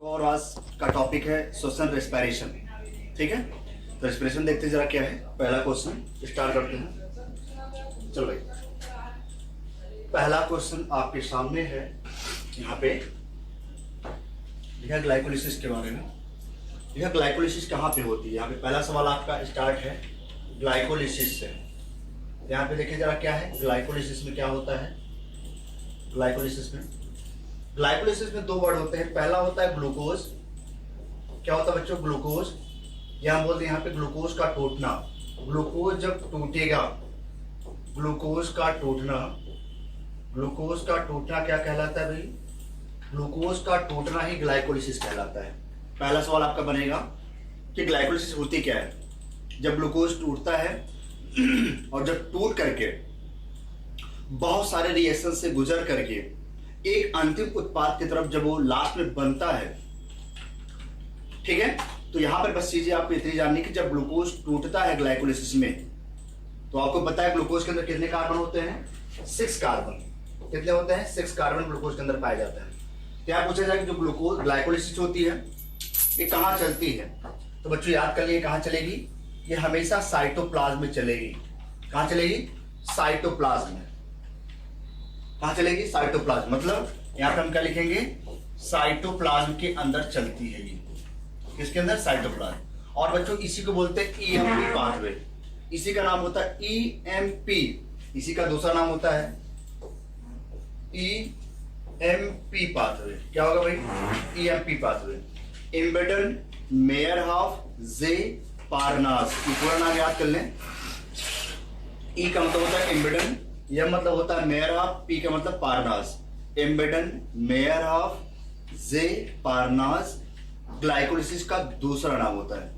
और आज का टॉपिक है श्वसन रेस्पिरेशन। ठीक है, तो रेस्पिरेशन देखते जरा क्या है। पहला क्वेश्चन स्टार्ट करते हैं। चलो भाई, पहला क्वेश्चन आपके सामने है। यहाँ पे लिखा ग्लाइकोलिसिस के बारे में। लिखा ग्लाइकोलिसिस कहाँ पे होती है। यहाँ पे पहला सवाल आपका स्टार्ट है ग्लाइकोलिसिस से। यहाँ पे देखिए जरा क्या है ग्लाइकोलिसिस में क्या होता है। ग्लाइकोलिसिस में दो वर्ड होते हैं। पहला होता है ग्लूकोज। क्या होता है बच्चों? ग्लूकोज। या हम बोलते हैं यहाँ पे ग्लूकोज का टूटना। ग्लूकोज जब टूटेगा, ग्लूकोज का टूटना क्या कहलाता है भाई? ग्लूकोज का टूटना ही ग्लाइकोलिसिस कहलाता है। पहला सवाल आपका बनेगा कि ग्लाइकोलिसिस होती क्या है। जब ग्लूकोज टूटता है और जब टूट करके बहुत सारे रिएक्शन से गुजर करके एक अंतिम उत्पाद की तरफ जब वो लास्ट में बनता है, ठीक है, तो यहां पर बस चीजें आपको इतनी जाननी कि जब ग्लूकोज टूटता है ग्लाइकोलिसिस में, तो आपको पता है ग्लूकोज के अंदर कितने कार्बन होते हैं? 6 कार्बन। कितने होते हैं? 6 कार्बन ग्लूकोज के अंदर पाया जाता है। तो यहां पूछा जाए कि जो ग्लूकोज ग्लाइकोलिसिस होती है ये कहां चलती है, तो बच्चों याद कर लिए कहां चलेगी? ये हमेशा साइटोप्लाज्म में चलेगी। कहां चलेगी? साइटोप्लाज्म में। कहां चलेगी? साइटोप्लाज्म। मतलब यहां पे हम क्या लिखेंगे? साइटोप्लाज्म के अंदर चलती है ये। किसके अंदर? साइटोप्लाज्म। और बच्चों इसी को बोलते हैं ईएमपी पाथवे। इसी का नाम होता है ईएमपी। इसी का दूसरा नाम होता है ईएमपी पाथवे। क्या होगा भाई? EMP pathway. इम्बेडन मेयरहॉफ जे पारनास। ये पूरा नाम याद कर लें। ई का मतलब होता है इम्बेडन, यह मतलब होता है मेयरहॉफ, पी का मतलब पारनास। एम्बेडन मेयरहॉफ जे पारनास ग्लाइकोलिसिस का दूसरा नाम होता है।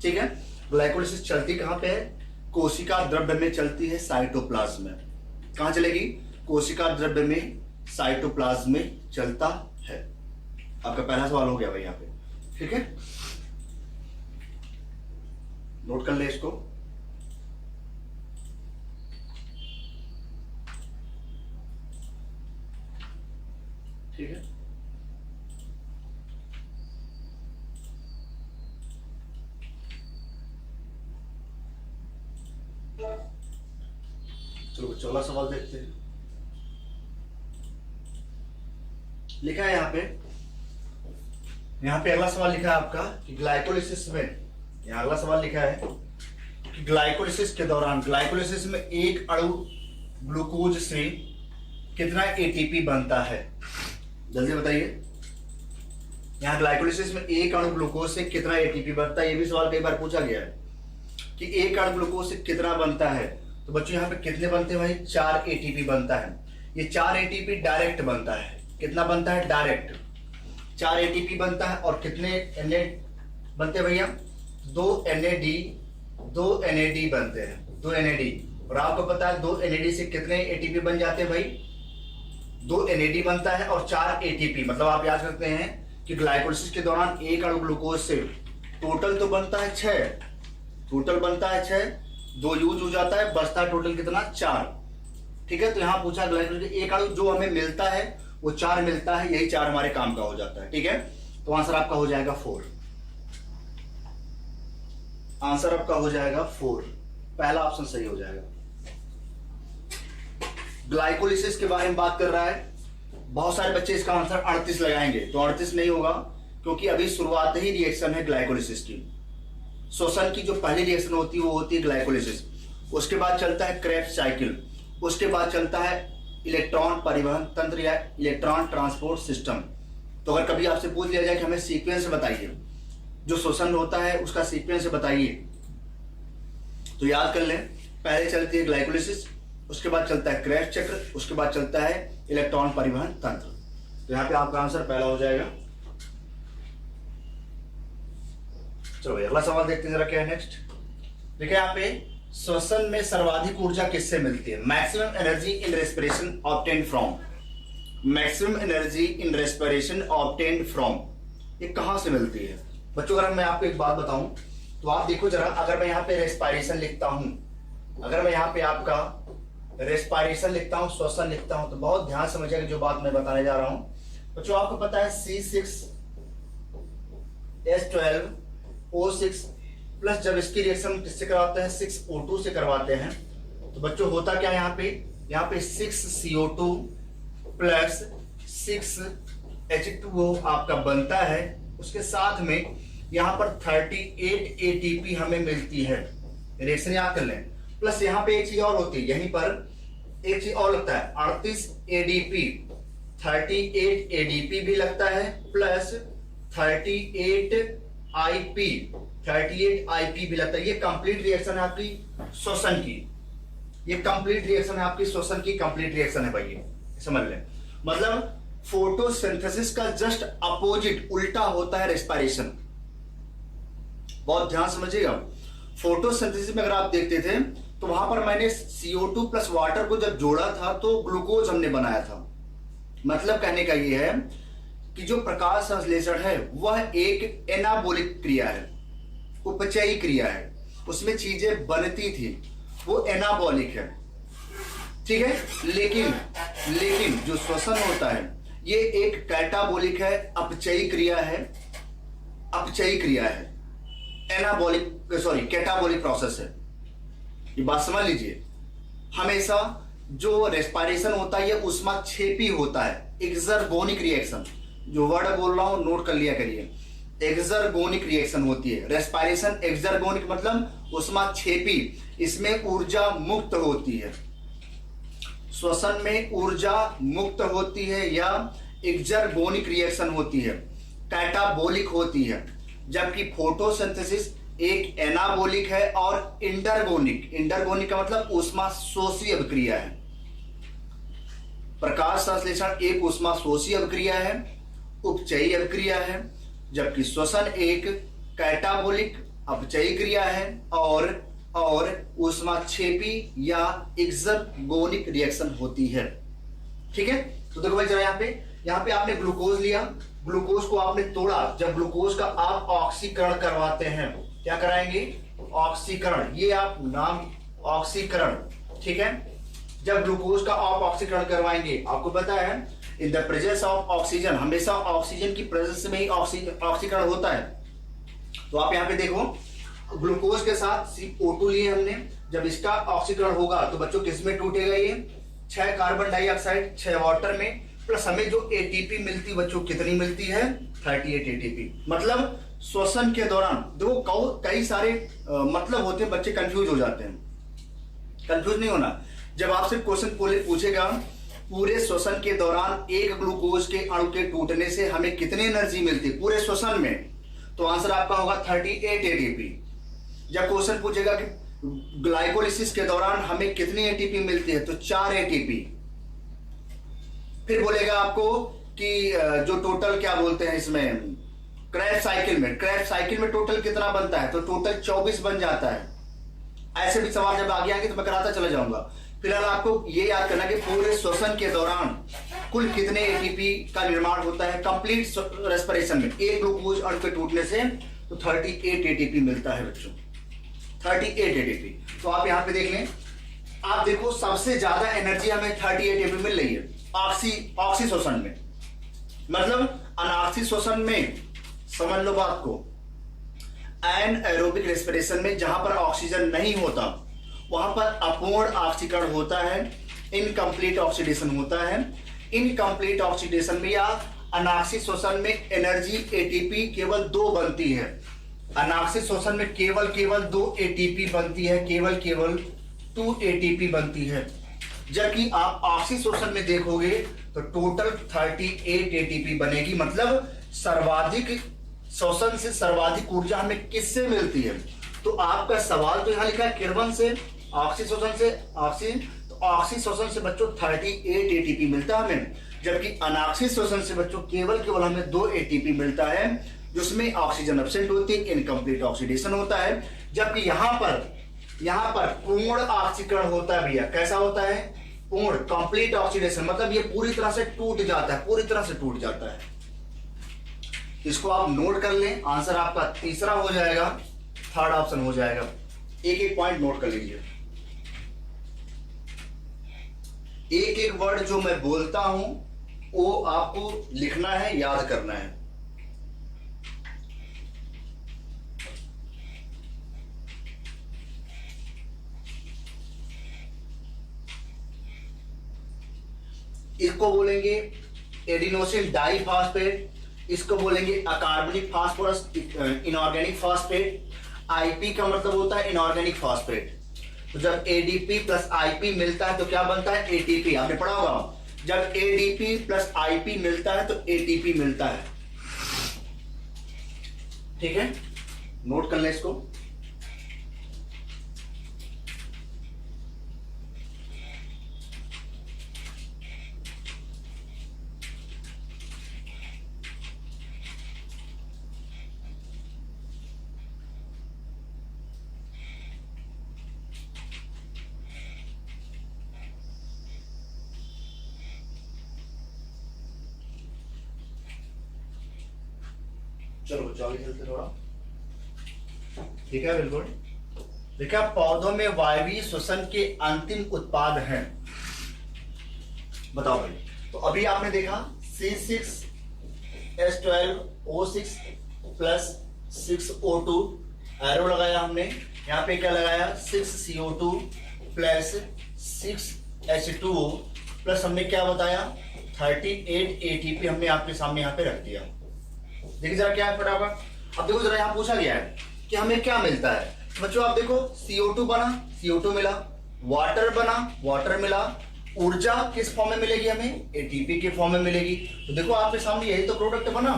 ठीक है, ग्लाइकोलिसिस चलती कहां पे है? कोशिका द्रव्य में चलती है, साइटोप्लाज्म में। कहां चलेगी? कोशिका द्रव्य में, साइटोप्लाज्म में चलता है। आपका पहला सवाल हो गया भाई यहाँ पे। ठीक है, नोट कर ले इसको। ठीक है, चलो 14 सवाल देखते हैं। लिखा है यहाँ पे अगला सवाल लिखा है आपका कि ग्लाइकोलिसिस में, यहाँ अगला सवाल लिखा है कि ग्लाइकोलिसिस के दौरान, ग्लाइकोलिसिस में एक अणु ग्लूकोज से कितना एटीपी बनता है? जल्दी बताइए। यहाँ ग्लाइकोलिसिस में एक अणु ग्लूकोज से कितना एटीपी बनता है? ये भी सवाल कई बार पूछा गया है कि एक अणु ग्लूकोज से कितना बनता है। तो बच्चों यहाँ पे कितने बनते हैं भाई? 4 एटीपी बनता है। ये 4 एटीपी डायरेक्ट बनता है। कितना बनता है? डायरेक्ट 4 एटीपी बनता है। और कितने Na बनते हैं भैया? 2 NAD बनते हैं। 2 NAD। और आपको पता है 2 NAD से कितने एटीपी बन जाते हैं भाई? 2 NAD बनता है और 4 एटीपी। मतलब आप याद करते हैं कि ग्लाइकोलिसिस के दौरान एक अणु ग्लूकोज से टोटल तो बनता है 6, टोटल बनता है 6, 2 यूज हो जाता है, बचता है टोटल कितना? 4। ठीक है, तो यहां पूछा ग्लाइकोलिसिस एक अणु जो हमें मिलता है वो 4 मिलता है, यही 4 हमारे काम का हो जाता है। ठीक है, तो आंसर आपका हो जाएगा 4। आंसर आपका हो जाएगा 4। पहला ऑप्शन सही हो जाएगा। ग्लाइकोलिसिस के बारे में बात कर रहा है। बहुत सारे बच्चे इसका आंसर 38 लगाएंगे, तो 38 नहीं होगा क्योंकि अभी शुरुआत ही रिएक्शन है ग्लाइकोलिसिस की। श्वसन की जो पहली रिएक्शन होती है वो होती है ग्लाइकोलिसिस। उसके बाद चलता है क्रेब्स साइकिल। उसके बाद चलता है इलेक्ट्रॉन परिवहन तंत्र या इलेक्ट्रॉन ट्रांसपोर्ट सिस्टम। तो अगर कभी आपसे पूछ लिया जाए कि हमें सीक्वेंस बताइए, जो श्वसन होता है उसका सीक्वेंस बताइए, तो याद कर लें पहले चलती है ग्लाइकोलिसिस, उसके बाद चलता है क्रेब्स चक्र, उसके बाद चलता है इलेक्ट्रॉन परिवहन तंत्र। तो यहाँ पे आपका आंसर पहला हो जाएगा। चलो भाई अगला सवाल देखते हैं जरा क्या है नेक्स्ट। देखिए यहाँ पे श्वसन में सर्वाधिक ऊर्जा किससे मिलती है? Maximum energy in respiration obtained from. Maximum energy in respiration obtained from, ये कहां से मिलती है बच्चों? अगर मैं आपको एक बात बताऊं तो आप देखो जरा, अगर मैं यहाँ पे रेस्पिरेशन लिखता हूं, अगर मैं यहाँ पे आपका रेस्पिरेशन लिखता हूं, श्वसन लिखता हूं, तो बहुत ध्यान समझिएगा जो बात मैं बताने जा रहा हूं। बच्चों आपको पता है C6 H12O6 प्लस जब इसकी रिएक्शन किससे करवाते हैं 6O2 से करवाते हैं तो बच्चों होता क्या है यहाँ पे 6CO2 प्लस 6H2O आपका बनता है। उसके साथ में यहाँ पर 38 ATP हमें मिलती है, रिएक्शन याद कर लें। प्लस यहाँ पे एक चीज और होती है, यहीं पर एक चीज और लगता है 38 ADP, 38 ADP भी लगता है प्लस 38 IP भी लगता है। ये कंप्लीट रिएक्शन है आपकी श्वसन की, ये कंप्लीट रिएक्शन है आपकी श्वसन की, कंप्लीट रिएक्शन है भाई, समझ लें। मतलब फोटोसिंथेसिस का जस्ट अपोजिट उल्टा होता है रेस्पिरेशन। बहुत ध्यान समझिएगा। फोटोसिंथेसिस में अगर आप देखते थे तो वहां पर मैंने CO2 प्लस वाटर को जब जोड़ा था तो ग्लूकोज हमने बनाया था। मतलब कहने का ये है कि जो प्रकाश संश्लेषण है वह एक एनाबोलिक क्रिया है, उपचयी क्रिया है, उसमें चीजें बनती थी, वो एनाबॉलिक है, ठीक है। लेकिन जो श्वसन होता है ये एक कैटाबोलिक है, अपचयी क्रिया है, कैटाबोलिक प्रोसेस है। ये बात समझ लीजिए। हमेशा जो रेस्पिरेशन होता है ये ऊष्माक्षेपी होता है, एक्सर्गोनिक रिएक्शन, जो वर्ड बोल रहा हूं नोट कर लिया करिए, एक्सर्गोनिक रिएक्शन होती है। रेस्पिरेशन एक्सर्गोनिक मतलब ऊष्माक्षेपी, इसमें ऊर्जा मुक्त होती है। श्वसन में ऊर्जा मुक्त होती है या एक्सर्गोनिक रिएक्शन होती है, कैटाबोलिक होती है। जबकि फोटोसिंथेसिस एक एनाबोलिक है और इंडरगोनिक का मतलब ऊष्माशोषी अभिक्रिया है। प्रकाश संश्लेषण एक ऊष्माशोषी अभिक्रिया है, उपचयी अभिक्रिया है, जबकि श्वसन एक कैटाबोलिक अपचयी क्रिया है और ऊष्माक्षेपी या एक्सर्गोनिक रिएक्शन होती है, ठीक है। तो देखो भाई जरा यहाँ पे आपने ग्लूकोज लिया, ग्लूकोज को आपने तोड़ा। जब ग्लूकोज का आप ऑक्सीकरण करवाते हैं, क्या कराएंगे, ऑक्सीकरण, ये आप नाम ऑक्सीकरण, ठीक है। जब ग्लूकोज का आप ऑक्सीकरण करवाएंगे, आपको पता है in the presence of oxygen, हमेशा ऑक्सीजन की प्रेजेंस में ही ऑक्सीकरण होता है। तो आप यहाँ पे देखो ग्लूकोज के साथ CO2 लिए हमने, जब इसका ऑक्सीकरण होगा तो बच्चों किस में टूटेगा, ये 6 कार्बन डाइऑक्साइड 6 वाटर में, प्लस हमें जो ATP मिलती बच्चों कितनी मिलती है 38 ATP। मतलब श्वसन के दौरान देखो कई सारे मतलब होते हैं, बच्चे कंफ्यूज हो जाते हैं। कंफ्यूज नहीं होना। जब आपसे क्वेश्चन पूछेगा पूरे श्वसन के दौरान एक ग्लूकोज के अणु के टूटने से हमें कितनी एनर्जी मिलती है पूरे श्वसन में, तो आंसर आपका होगा 38 ATP। जब क्वेश्चन पूछेगा कि ग्लाइकोलिसिस के दौरान हमें कितनी ATP मिलती है, तो 4 ATP। फिर बोलेगा आपको कि जो टोटल क्या बोलते हैं इसमें क्रैब साइकिल में टोटल कितना बनता है, तो टोटल 24 बन जाता है। ऐसे भी सवाल जब आगे आएंगे तो मैं कराता चला जाऊंगा। फिलहाल आपको ये याद करना कि पूरे श्वसन के दौरान कुल कितने ATP का निर्माण होता है कंप्लीट रेस्पिरेशन में, एक ग्लूकोज अणु के टूटने से तो 38 ATP मिलता है बच्चों, 38 ATP। तो आप यहाँ पे देख लें, आप देखो सबसे ज्यादा एनर्जी हमें 38 ATP मिल रही है ऑक्सी श्वसन में। मतलब अनाक्सी श्वसन में समझ लो बात को, एनएरोबिक रेस्पिरेशन में जहां पर ऑक्सीजन नहीं होता वहां पर अपूर्ण ऑक्सीकरण होता है, इनकम्प्लीट ऑक्सीडेशन होता है। इनकम्प्लीट ऑक्सीडेशन में या अनाक्सी श्वसन में एनर्जी ATP केवल 2 बनती है। अनाक्सी श्वसन में केवल 2 ATP बनती है, केवल 2 ATP बनती है। जबकि आप ऑक्सी श्वसन में देखोगे तो टोटल 38 ATP बनेगी। मतलब सर्वाधिक श्वसन से सर्वाधिक ऊर्जा हमें किससे मिलती है, तो आपका सवाल तो यहां लिखा है किरवन से, ऑक्सी श्वसन से, तो ऑक्सी श्वसन से बच्चों 38 ATP मिलता है हमें, जबकि अनाक्सी श्वसन से बच्चों केवल हमें 2 ATP मिलता है, जिसमें ऑक्सीजन एब्सेंट होती है, इनकम्प्लीट ऑक्सीडेशन होता है। जबकि यहाँ पर पूर्ण ऑक्सीकरण होता है भैया। कैसा होता है, पूर्ण कंप्लीट ऑक्सीडेशन, मतलब ये पूरी तरह से टूट जाता है, इसको आप नोट कर लें। आंसर आपका तीसरा हो जाएगा, थर्ड ऑप्शन हो जाएगा। एक पॉइंट नोट कर लीजिए। एक वर्ड जो मैं बोलता हूं वो आपको लिखना है, याद करना है। इसको बोलेंगे एडिनोसिन डाइफॉस्फेट, इसको बोलेंगे अकार्बनिक फास्फोरस इनऑर्गेनिक फॉस्फेट। आईपी का मतलब होता है इनऑर्गेनिक फॉस्फेट। तो जब एडीपी प्लस आईपी मिलता है तो क्या बनता है? एटीपी। आपने पढ़ा होगा, जब एडीपी प्लस आईपी मिलता है तो एटीपी मिलता है। ठीक है, नोट कर लें इसको। चलो बच्चों आगे चलते थोड़ा। ठीक है, बिल्कुल। देखिए, पौधों में वायवीय श्वसन के अंतिम उत्पाद हैं। बताओ भाई। तो अभी आपने देखा C6H12O6 प्लस 6O2 एरो लगाया हमने। यहाँ पे क्या लगाया? 6CO2 प्लस 6H2O प्लस हमने क्या बताया? 38 ATP हमने आपके सामने यहाँ पे रख दिया। देखिए जरा क्या है फटाफट। अब देखो जरा, यहाँ पूछा गया है कि हमें क्या मिलता है। बच्चों आप देखो, CO2 बना, CO2 मिला, वाटर बना, वाटर मिला, ऊर्जा किस फॉर्म में मिलेगी हमें? ATP के फॉर्म में मिलेगी। तो देखो आपके सामने यही तो प्रोडक्ट बना।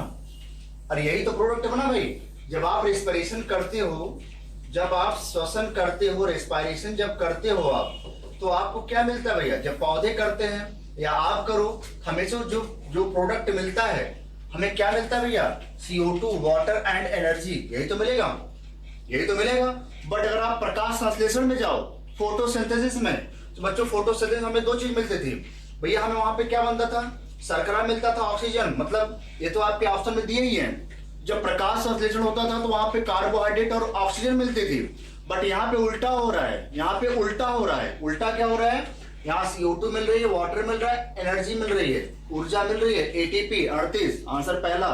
अरे यही तो प्रोडक्ट बना भाई। जब आप रेस्पिरेशन करते हो, जब आप श्वसन करते हो, रेस्पिरेशन जब करते हो आप, तो आपको क्या मिलता है भैया? जब पौधे करते हैं या आप करो, हमेशा जो प्रोडक्ट मिलता है, हमें क्या मिलता है भैया? CO2, water and energy. यही तो मिलेगा, यही तो मिलेगा। बट अगर आप प्रकाश संश्लेषण में जाओ, फोटोसिंथेसिस में, तो बच्चों फोटोसिंथेसिस हमें दो चीज मिलती थी भैया। हमें वहां पे क्या बनता था? शर्करा मिलता था, ऑक्सीजन। मतलब ये तो आपके ऑप्शन में दिए ही हैं। जब प्रकाश संश्लेषण होता था तो वहां पे कार्बोहाइड्रेट और ऑक्सीजन मिलती थी। बट यहाँ पे उल्टा हो रहा है, यहाँ पे उल्टा हो रहा है। उल्टा क्या हो रहा है? यहाँ CO2 मिल रही है, वाटर मिल रहा है, एनर्जी मिल रही है, ऊर्जा मिल रही है, ATP 38। आंसर पहला।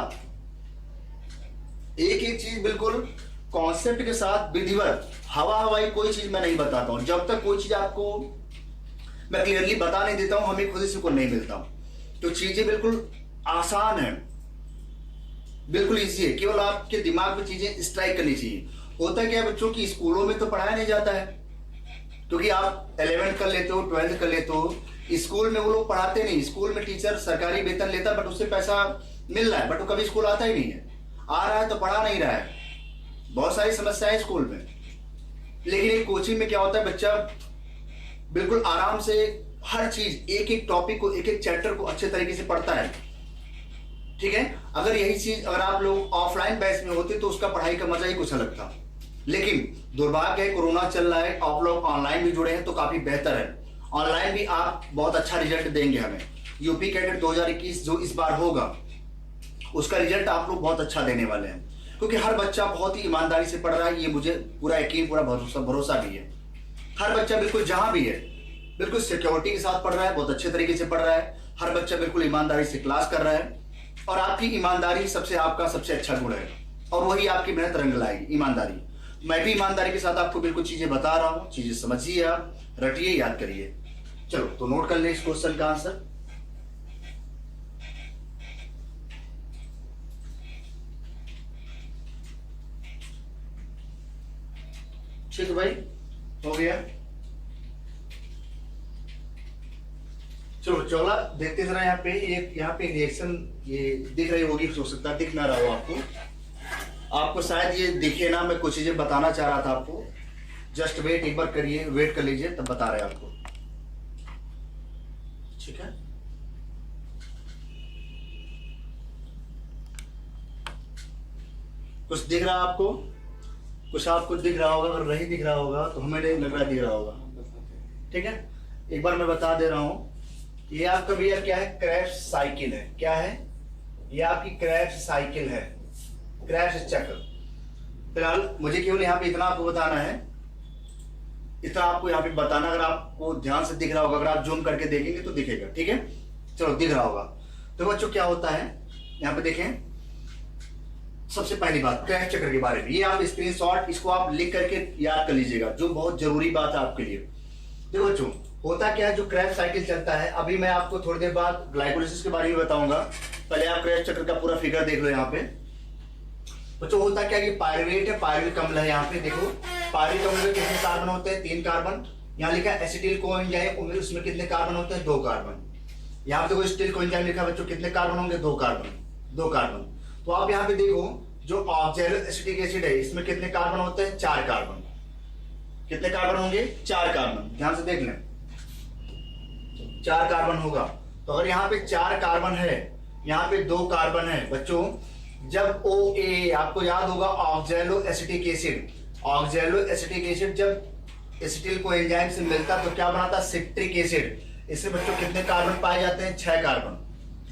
एक एक चीज बिल्कुल कॉन्सेप्ट के साथ विधिवत, हवा हवाई कोई चीज मैं नहीं बताता हूं। जब तक कोई चीज आपको मैं क्लियरली बता नहीं देता हूं, हमें खुद से को नहीं मिलता। तो चीजें बिल्कुल आसान है, बिल्कुल इजी है। केवल आपके दिमाग में चीजें स्ट्राइक करनी चाहिए। होता क्या है बच्चों की, स्कूलों में तो पढ़ाया नहीं जाता है, क्योंकि आप 11th कर लेते हो, 12th कर लेते हो, स्कूल में वो लोग पढ़ाते नहीं। स्कूल में टीचर सरकारी वेतन लेता है, बट उससे पैसा मिल रहा है, बट वो कभी स्कूल आता ही नहीं है। आ रहा है तो पढ़ा नहीं रहा है। बहुत सारी समस्याएं स्कूल में। लेकिन एक कोचिंग में क्या होता है, बच्चा बिल्कुल आराम से हर चीज, एक एक टॉपिक को, एक एक चैप्टर को अच्छे तरीके से पढ़ता है। ठीक है, अगर यही चीज अगर आप लोग ऑफलाइन बैच में होते तो उसका पढ़ाई का मजा ही कुछ अलग था। लेकिन दुर्भाग्य है, कोरोना चल रहा है, आप लोग ऑनलाइन भी जुड़े हैं तो काफी बेहतर है। ऑनलाइन भी आप बहुत अच्छा रिजल्ट देंगे हमें। यूपी कैडेट 2021 जो इस बार होगा, उसका रिजल्ट आप लोग बहुत अच्छा देने वाले हैं, क्योंकि हर बच्चा बहुत ही ईमानदारी से पढ़ रहा है। ये मुझे पूरा यकीन, पूरा भरोसा भी है। हर बच्चा बिल्कुल जहां भी है, बिल्कुल सिक्योरिटी के साथ पढ़ रहा है, बहुत अच्छे तरीके से पढ़ रहा है। हर बच्चा बिल्कुल ईमानदारी से क्लास कर रहा है, और आपकी ईमानदारी आपका सबसे अच्छा गुण है, और वही आपकी मेहनत रंग लाएगी, ईमानदारी। मैं भी ईमानदारी के साथ आपको बिल्कुल चीजें बता रहा हूं, चीजें समझिए, आप रटिए, याद करिए। चलो तो नोट कर ले इस क्वेश्चन का आंसर। ठीक है भाई, हो गया। चलो चौला देखते जरा। यहाँ पे एक रिएक्शन ये दिख रही होगी, हो सकता है दिख ना रहा हो आपको शायद ये दिखे ना। मैं कुछ चीजें बताना चाह रहा था आपको। जस्ट वेट, एक बार करिए, वेट कर लीजिए, तब बता रहे हैं आपको। ठीक है, कुछ दिख रहा आपको? कुछ आपको दिख रहा होगा, अगर नहीं दिख रहा होगा तो हमें नहीं लग रहा दिख रहा होगा। ठीक है, एक बार मैं बता दे रहा हूं। ये आपका भैया क्या है? क्रैश साइकिल है। क्या है? ये आपकी क्रैश साइकिल है, क्रैश चक्र। फिलहाल मुझे केवल यहाँ पे इतना आपको बताना है, इतना आपको यहाँ पे बताना। अगर आपको ध्यान से दिख रहा होगा, अगर आप जूम करके देखेंगे तो दिखेगा। ठीक है, चलो दिख रहा होगा। तो बच्चों क्या होता है, यहाँ पे देखें। सबसे पहली बात क्रैश चक्र के बारे में, ये आप स्क्रीनशॉट इसको आप लिख करके याद कर लीजिएगा, जो बहुत जरूरी बात है आपके लिए। देखो बच्चों, होता क्या है, जो क्रेब्स साइकिल चलता है, अभी मैं आपको थोड़ी देर बाद ग्लाइकोलिसिस के बारे में बताऊंगा, पहले आप क्रेब्स चक्र का पूरा फिगर देख लो। यहाँ पे बच्चों होता क्या कि पायरुवेट है, पायरुविक अम्ल है। यहाँ पे देखो पायरुविक अम्ल में कितने कार्बन होते हैं, 3 कार्बन। यहाँ लिखा है एसिटिल कोएंजाइम, उसमें कितने कार्बन होते हैं, 2 कार्बन। यहाँ पे देखो एसिटिल कोएंजाइम लिखा है बच्चों, कितने कार्बन होंगे, 2 कार्बन, 2 कार्बन। तो आप यहाँ पे देखो जो ऑक्सैलो एसिटिक एसिड है, इसमें कितने कार्बन होते हैं, 4 कार्बन। कितने कार्बन होंगे, 4 कार्बन। ध्यान से देख लें, 4 कार्बन होगा। तो अगर यहाँ पे 4 कार्बन है, यहाँ पे 2 कार्बन है बच्चों, जब OA, आपको याद होगा oxalo acetic acid, oxalo acetic acid जब एसिटिल कोएंजाइम से मिलता तो क्या बनाता, सिट्रिक एसिड। इससे बच्चों कितने कार्बन पाए जाते हैं, 6 कार्बन।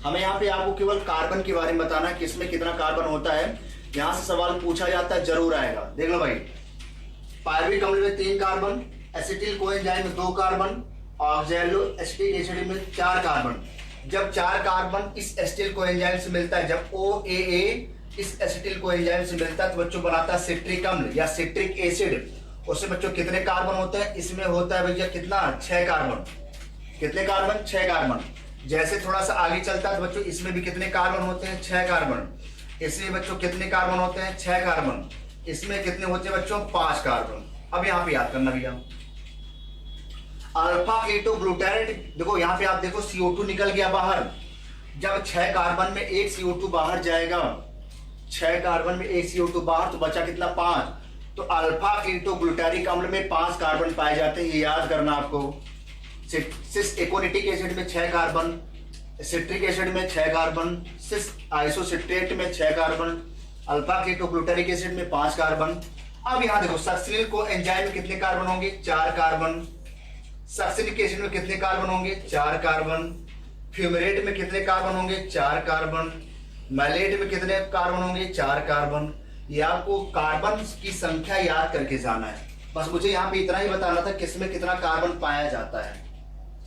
हमें यहाँ पे आपको केवल कार्बन के बारे में बताना है, किसमें कितना कार्बन होता है। यहाँ से सवाल पूछा जाता है, जरूर आएगा। देख लो भाई, पायरुविक अम्ल में 3 कार्बन, एसिटिल कोएंजाइम में 2 कार्बन, ऑक्सैलो एसिटिक एसिड में 4 कार्बन। जब 4 कार्बन इस एसिटिल कोएंजाइम से मिलता है, जब OAA इस एसिटिल कोएंजाइम से मिलता है तो बच्चों बनाता है सिट्रिक अम्ल या सिट्रिक एसिड। उससे बच्चों कितने कार्बन होते हैं, इसमें होता है भैया कितना, 6 कार्बन। कितने कार्बन, 6 कार्बन। जैसे थोड़ा सा आगे चलता है तो बच्चों इसमें भी कितने कार्बन होते हैं, 6 कार्बन। इसमें बच्चों कितने कार्बन होते हैं, 6 कार्बन। इसमें कितने होते हैं बच्चों, 5 कार्बन। अब यहाँ पे याद करना भैया, अल्फा कीटोग्लूटारेट। देखो यहाँ पे आप देखो CO2 निकल गया बाहर। जब 6 कार्बन में एक CO2 बाहर जाएगा, 6 कार्बन में एक CO2 बाहर, तो बचा कितना, 5। तो अल्फा कीटोग्लूटारिक अम्ल में 5 कार्बन पाए जाते हैं, ये याद करना आपको। सिस एकोनिटिक एसिड में 6 कार्बन, सिट्रिक एसिड में 6 कार्बन, सिस आइसोसिट्रेट में 6 कार्बन, अल्फा कीटोग्लूटारिक एसिड में 5 कार्बन। अब यहाँ देखो सक्सिनिल कोएंजाइम में कितने कार्बन होंगे, 4 कार्बन। सक्सिनिक एसिड में कितने कार्बन होंगे, 4 कार्बन। फ्यूमेरेट में कितने कार्बन होंगे, 4 कार्बन। मैलेट में कितने कार्बन होंगे, 4 कार्बन। ये आपको कार्बन की संख्या याद करके जाना है। बस मुझे यहाँ पे इतना ही बताना था किसमें कितना कार्बन पाया जाता है।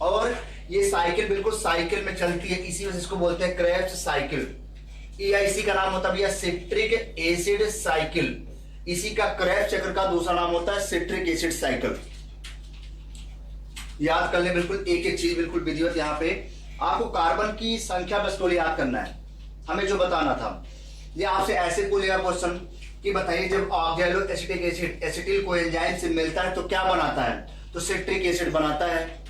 और ये साइकिल बिल्कुल साइकिल में चलती है, इसी वजह से इसको बोलते हैं क्रेब्स साइकिल। इसी का नाम होता है सिट्रिक एसिड साइकिल। इसी का क्रेब्स चक्र का दूसरा नाम होता है सिट्रिक एसिड साइकिल। याद कर ले बिल्कुल एक एक चीज, बिल्कुल विधिवत। यहाँ पे आपको कार्बन की संख्या बस तो याद करना है, हमें जो बताना था। ये आपसे ऐसे बोलेगा क्वेश्चन कि बताइए जब oxalo acetic acid acetyl coenzyme से मिलता है तो क्या बनाता है, तो सिट्रिक एसिड बनाता है।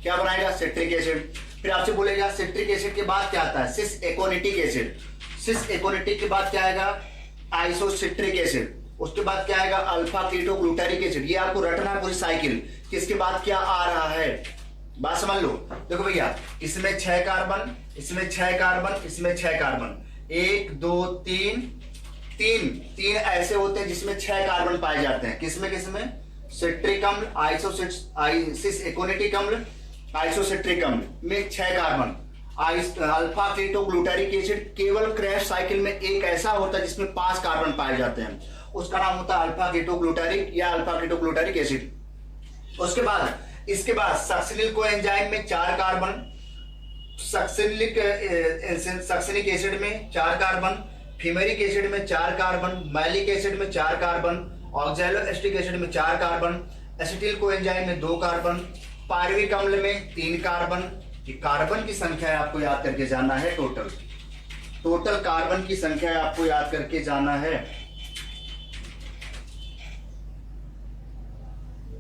क्या बनाएगा, सिट्रिक एसिड। फिर आपसे बोलेगा सिट्रिक एसिड के बाद क्या आता है, सिस एकोनिटिक एसिड। सिस एकोनिटिक के बाद क्या आएगा, आइसोसिट्रिक एसिड। उसके बाद क्या आएगा, अल्फा कीटोग्लूटारिक एसिड। ये आपको रटना है पूरी साइकिल, किसके बाद क्या आ रहा है, बात समझ लो। देखो भैया, इसमें 6 कार्बन, इसमें 6 कार्बन, इसमें 6 कार्बन। 1 2 3 तीन ऐसे होते हैं जिसमें 6 कार्बन पाए जाते हैं। किसमें किसमें, सिट्रिक अम्ल, आइसोसिस एकोनिटिक अम्ल, आइसोसिट्रिक अम्ल में 6 कार्बन। अल्फा कीटोग्लूटारिक एसिड केवल क्रेब्स साइकिल में एक ऐसा होता है जिसमें 5 कार्बन पाए जाते हैं, उसका नाम होता है अल्फा कीटोग्लूटारिक या अल्फा कीटोग्लूटारिक एसिड। उसके बाद इसके बाद सक्सिनिल कोएंजाइम में 4 कार्बन, सक्सिनिक एसिड में 4 कार्बन, फ्यूमेरिक एसिड में 4 कार्बन, मैलिक एसिड में 4 कार्बन, ऑक्सैलो एसिटिक एसिड में 4 कार्बन, एसिटिल कोएंजाइम में 2 कार्बन, पायरुविक अम्ल में 3 कार्बन। ये कार्बन की संख्या है, आपको याद करके जाना है। टोटल कार्बन की संख्या है, आपको याद करके जाना है।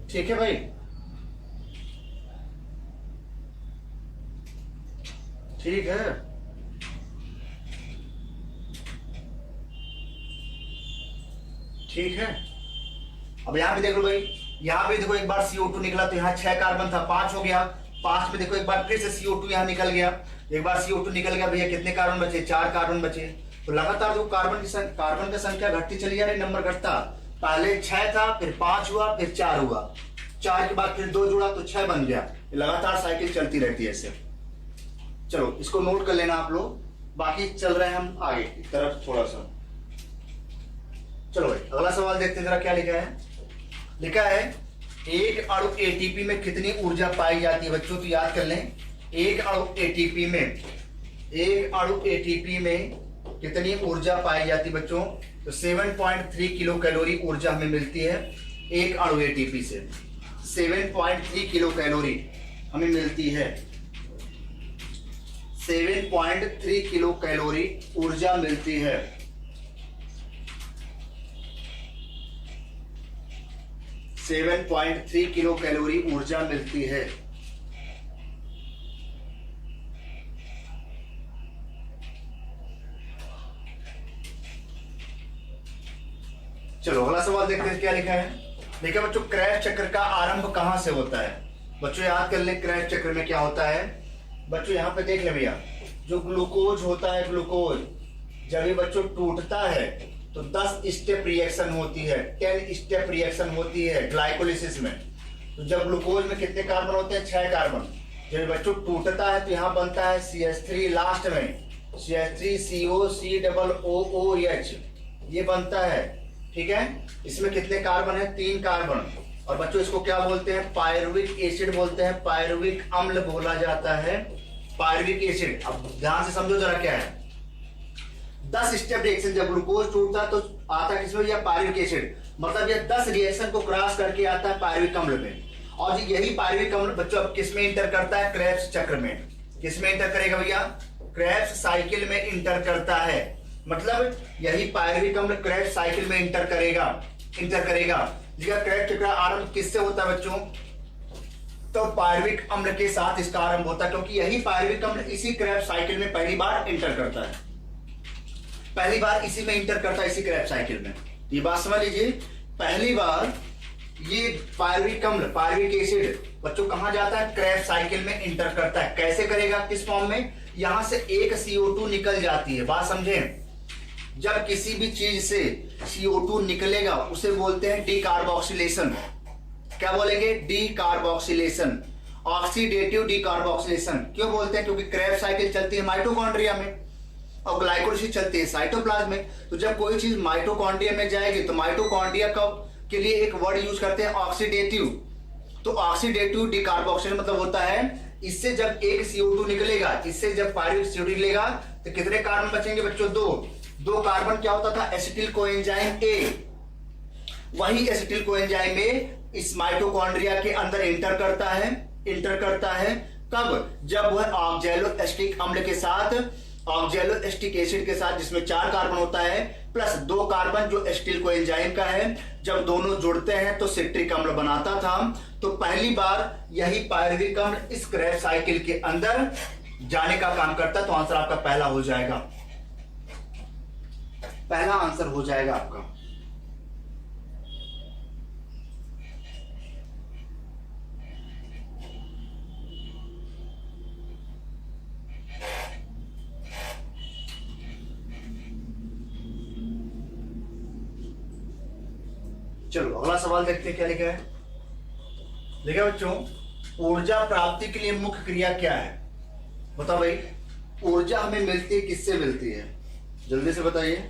ठीक है भाई, ठीक है। ठीक है, अब यहां पे देख लो भाई, यहां पे देखो एक बार CO2 निकला तो यहाँ 6 कार्बन था, 5 हो गया। 5 में देखो एक बार फिर से CO2 यहाँ निकल गया, एक बार CO2 निकल गया भैया, कितने कार्बन बचे, 4 कार्बन बचे। तो लगातार जो कार्बन की संख्या घटती चली जा रही, नंबर घटता। पहले 6 था, फिर 5 हुआ, फिर 4 हुआ, 4 के बाद फिर 2 जुड़ा तो 6 बन गया। लगातार साइकिल चलती रहती है ऐसे। चलो इसको नोट कर लेना आप लोग, बाकी चल रहे हैं हम आगे की तरफ थोड़ा सा। चलो भाई अगला सवाल देखते हैं जरा, क्या लिखा है। लिखा है एक अणु ATP में कितनी ऊर्जा पाई जाती है बच्चों, तो याद कर लें। एक अणु ATP में कितनी ऊर्जा पाई जाती है बच्चों, तो 7.3 किलो कैलोरी ऊर्जा हमें मिलती है एक अणु ATP से। 7.3 किलो कैलोरी हमें मिलती है। 7.3 किलो कैलोरी ऊर्जा मिलती है। सेवन पॉइंट 3 किलो कैलोरी ऊर्जा मिलती है। चलो अगला सवाल देखते हैं क्या लिखा है। देखिए बच्चों, क्रेब्स चक्र का आरंभ कहां से होता है? बच्चों याद कर ले, क्रेब्स चक्र में क्या होता है। बच्चों यहाँ पे देख ले भैया, जो ग्लूकोज होता है, ग्लूकोज जब ये बच्चों टूटता है तो 10 स्टेप रिएक्शन होती है, 10 स्टेप रिएक्शन होती है ग्लाइकोलिसिस में। तो जब ग्लूकोज में कितने कार्बन होते हैं? 6 कार्बन। जब बच्चों टूटता है तो यहाँ बनता है CH3 लास्ट में, CH3COCOOH ये बनता है, ठीक है। इसमें कितने कार्बन है? 3 कार्बन। और बच्चों इसको क्या बोलते हैं? पायरुविक एसिड बोलते हैं, पायरुविक अम्ल बोला जाता है, पायरुविक एसिड। अब ध्यान से समझो जरा क्या है। 10 स्टेप रिएक्शन जब ग्लूकोज टूटता है तो आता है किसमें? यह पायरुविक एसिड, मतलब ये 10 रिएक्शन को क्रॉस करके आता है पायरुविक अम्ल में। और यही पायरुविक अम्ल बच्चों अब किस में इंटर करता है? क्रेब्स चक्र में। किस में इंटर करेगा भैया? क्रेब्स साइकिल में इंटर करता है। मतलब यही पायरुविक अम्ल क्रेब्स साइकिल में इंटर करेगा। क्रेब्स चक्र आरंभ किससे होता है बच्चों? तो पायरुविक अम्ल के साथ इसका आरंभ होता है, क्योंकि यही पायरुविक अम्ल इसी क्रेब्स साइकिल में पहली बार इंटर करता है। पहली बार इसी में इंटर करता है, इसी क्रेब्स साइकिल में। ये बात समझ लीजिए, पहली बार ये पायरुविक अम्ल, पायरुविक एसिड बच्चों कहां जाता है? क्रेब्स साइकिल में इंटर करता है। कैसे करेगा? किस फॉर्म में? यहां से एक CO2 निकल जाती है। बात समझे? जब किसी भी चीज से CO2 निकलेगा उसे बोलते हैं डीकार्बोक्सिलेशन। क्या बोलेंगे? Decarboxylation, oxidative decarboxylation. क्यों बोलते हैं? क्योंकि क्रेब्स साइकिल चलती है माइटोकॉन्ड्रिया में और ग्लाइकोलिसिस चलती है साइटोप्लाज्म में। तो जब कोई चीज माइटोकॉन्ड्रिया में जाएगी तो माइटोकॉन्ड्रिया का के लिए एक वर्ड यूज करते हैं ऑक्सीडेटिव। तो ऑक्सीडेटिव डीकार्बोक्सिलेशन मतलब होता है इससे जब एक CO2 निकलेगा, इससे जब पायरुविक CO2 निकलेगा तो कितने कार्बन बचेंगे बच्चों? 2 कार्बन क्या होता था? Acetyl coenzyme A। वही एसिटिल कोएंजाइम A इस माइटोकॉन्ड्रिया के अंदर इंटर करता है। कब? जब वह ऑक्सैलोएसिटिक अम्ल के साथ, ऑक्सैलोएसिटिक एसिड के साथ, जिसमें 4 कार्बन होता है प्लस 2 कार्बन जो एसिटिल कोएंजाइम का है, जब दोनों जुड़ते हैं तो सिट्रिक अम्ल बनाता था। तो पहली बार यही पायरुविक अम्ल इस क्रेब्स साइकिल के अंदर जाने का काम करता है। तो आंसर आपका पहला हो जाएगा, पहला आंसर हो जाएगा आपका। चलो अगला सवाल देखते हैं क्या लिखा है। देखिए बच्चों, ऊर्जा प्राप्ति के लिए मुख्य क्रिया क्या है? बताओ भाई, ऊर्जा हमें मिलती है, किससे मिलती है? जल्दी से बताइए।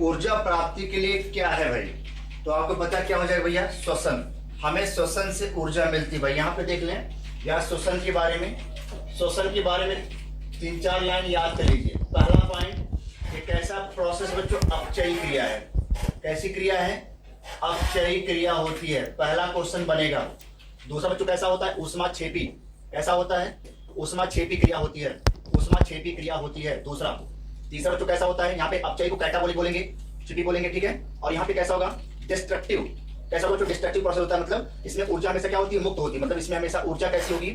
ऊर्जा प्राप्ति के लिए क्या है भाई? तो आपको पता क्या हो जाएगा भैया? श्वसन। हमें श्वसन से ऊर्जा मिलती है भाई। यहाँ पे देख लें यार, श्वसन के बारे में 3-4 लाइन याद कर लीजिए। पहला पॉइंट, ये कैसा प्रोसेस बच्चों? अपचयी क्रिया है। कैसी क्रिया है? अपचयी क्रिया होती है। पहला क्वेश्चन बनेगा। दूसरा बच्चों कैसा होता है? ऊष्माक्षेपी। कैसा होता है? ऊष्माक्षेपी क्रिया होती है, ऊष्माक्षेपी क्रिया होती है। दूसरा। तीसरा बच्चों कैसा होता है? यहाँ पे अपचयी को कैटाबॉलिक बोलेंगे, क्षिपी बोलेंगे, ठीक है। और यहाँ पे कैसा होगा? डिस्ट्रक्टिव। कैसा होगा? जो डिस्ट्रक्टिव प्रोसेस होता है, मतलब इसमें ऊर्जा हमेशा क्या होती है? मुक्त होती है। मतलब इसमें हमेशा ऊर्जा कैसी होगी?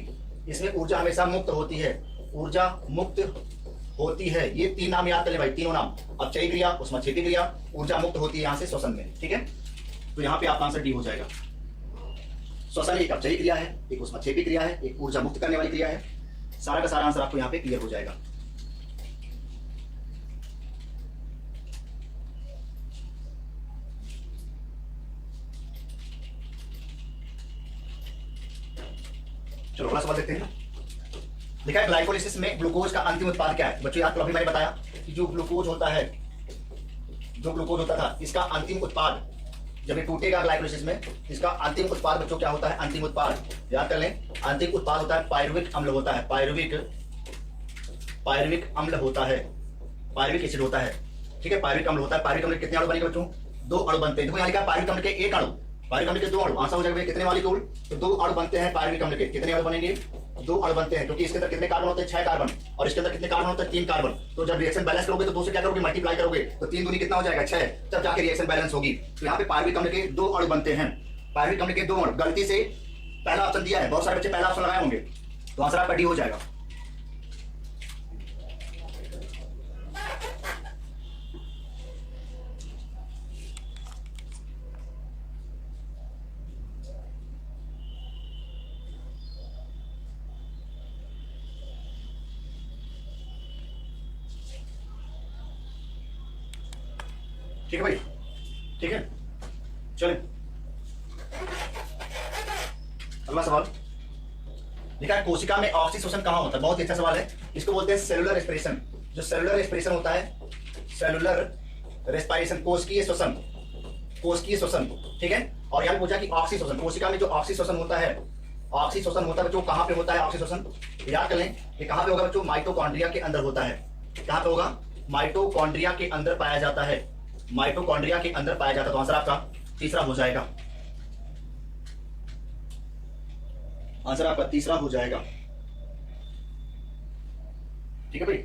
इसमें ऊर्जा हमेशा मुक्त होती है, ऊर्जा मुक्त होती है। ये 3 नाम याद कर ले भाई, तीनों नाम। अपचयी क्रिया, ऊष्माक्षेपी क्रिया, ऊर्जा मुक्त होती है यहाँ से श्वसन में, ठीक है। तो यहाँ पे आपका आंसर डी हो जाएगा। श्वसन एक अपचयी क्रिया है, एक ऊष्माक्षेपी क्रिया है, एक ऊर्जा मुक्त करने वाली क्रिया है। सारा का सारा आंसर आपको यहाँ पे क्लियर हो जाएगा। चलो अगला सवाल देखते हैं। लिखा है ग्लाइकोलिसिस में ग्लूकोज का अंतिम उत्पाद क्या है? बच्चों याद करो, अभी मैंने बताया कि जो ग्लूकोज होता है, जो ग्लूकोज होता था, इसका अंतिम उत्पाद जब ये टूटेगा ग्लाइकोलिसिस में, इसका अंतिम उत्पाद बच्चों क्या होता है? अंतिम उत्पाद याद कर लें, अंतिम उत्पाद होता है पायरुविक अम्ल होता है, पायरुविक अम्ल होता है, पायरुविक एसिड होता है। ठीक है, पायरुविक अम्ल होता है। पायरुविक अम्ल के कितने अणु बनेंगे बच्चों? 2 अणु बनते हैं। देखो यहाँ लिखा है पायरुविक अम्ल के 1 अणु, पायरुविक अम्ल के 2 अणु। आंसर हो जाएगा कितने वाली टूल? तो 2 अणु बनते हैं पायरुविक अम्ल के। कितने अणु बनेंगे? 2 अणु बनते हैं, क्योंकि इसके अंदर कितने कार्बन होते हैं? 6 कार्बन, और इसके अंदर कितने कार्बन होते हैं? 3 कार्बन। तो जब रिएक्शन बैलेंस करोगे तो 2 से क्या करोगे? मल्टीप्लाई करोगे, तो 3 दूनी कितना हो जाएगा? 6, तब जाके रिएक्शन बैलेंस होगी। तो यहाँ पे पायरुविक अम्ल के 2 अणु बनते हैं, पायरुविक अम्ल के 2 अणु। गलती से पहला ऑप्शन दिया है, बहुत सारे बच्चे पहला ऑप्शन लगाए होंगे, तो आंसर आपका डी हो जाएगा। ठीक है भाई, ठीक है, चलिए अगला सवाल। देखा कोशिका में ऑक्सीजन शोषण कहां होता है? बहुत ही अच्छा सवाल है। इसको बोलते हैं सेलुलर रेस्पिरेशन। जो सेलुलर रेस्पिरेशन होता है, सेलुलर रेस्पिरेशन, कोशिकीय श्वसन, कोशिकीय श्वसन। ठीक है, और यहां पूछा कि ऑक्सीजन शोषण, कोशिका में जो ऑक्सीजन शोषण होता है, ऑक्सीजन शोषण होता है बच्चों, कहां पे होता है ऑक्सीजन शोषण? याद कर लें, ये कहां पे होगा बच्चों? माइटोकॉन्ड्रिया के अंदर होता है। कहां पे होगा? माइटोकॉन्ड्रिया के अंदर पाया जाता है, माइटोकॉन्ड्रिया के अंदर पाया जाता है। तो आंसर आपका तीसरा हो जाएगा, आंसर आपका तीसरा हो जाएगा। ठीक है भाई,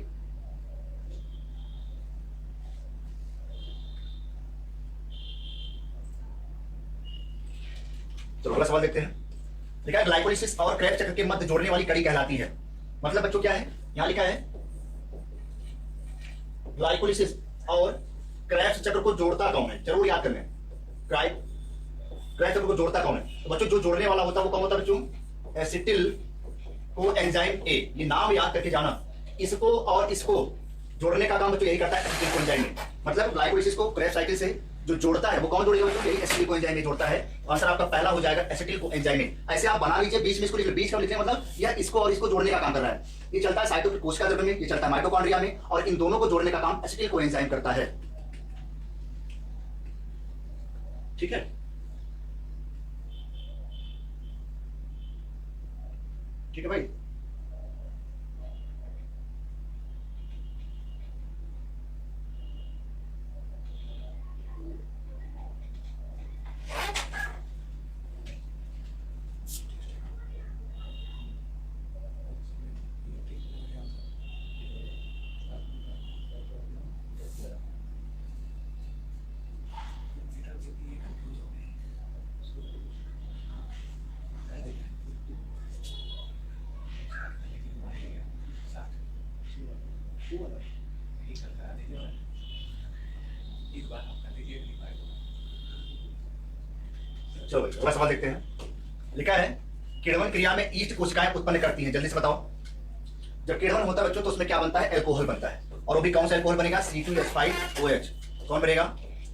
चलो अगला सवाल देखते हैं। देखा है ग्लाइकोलिसिस और क्रेब्स चक्र के मध्य जोड़ने वाली कड़ी कहलाती है। मतलब बच्चों क्या है? यहां लिखा है ग्लाइकोलिसिस और क्रेब्स चक्र को जोड़ता कौन है? जरूर याद करना, क्रेब्स चक्र को जोड़ता कौन है? तो बच्चों जो जोड़ने वाला होता है वो कौन होता है बच्चों? एसिटिल को एंजाइम ए। ये नाम याद करके जाना, इसको और इसको जोड़ने का काम बच्चों यही करता है, एसिटिल को एंजाइम ए। मतलब ग्लाइकोलिसिस को क्रेब्स साइकिल से जो जोड़ता है वो कौन जोड़ेगा बच्चों? यही एसिटिल को एंजाइम ए जोड़ता है। आंसर आपका पहला हो जाएगा एसिटिल को एंजाइम ए। ऐसे आप बना लीजिए, बीच में इसको लिख लो, बीच का लिखने मतलब यह इसको और इसको जोड़ने का काम कर रहा है। ये चलता है साइटोप्लाज्म कोशिका द्रव्य में, ये चलता है माइटोकॉन्ड्रिया में, और इन दोनों को जोड़ने का काम एसिटिल को एंजाइम करता है। ठीक है, ठीक है भाई, चलो अगला सवाल देखते हैं। लिखा है किण्वन क्रिया में ईस्ट कोशिकाएं उत्पन्न करती हैं। जल्दी से बताओ, जब किण्वन होता है बच्चों तो उसमें क्या बनता है? एल्कोहल बनता है। और वो भी कौन सा एल्कोहल बनेगा? C2H5OH। कौन बनेगा?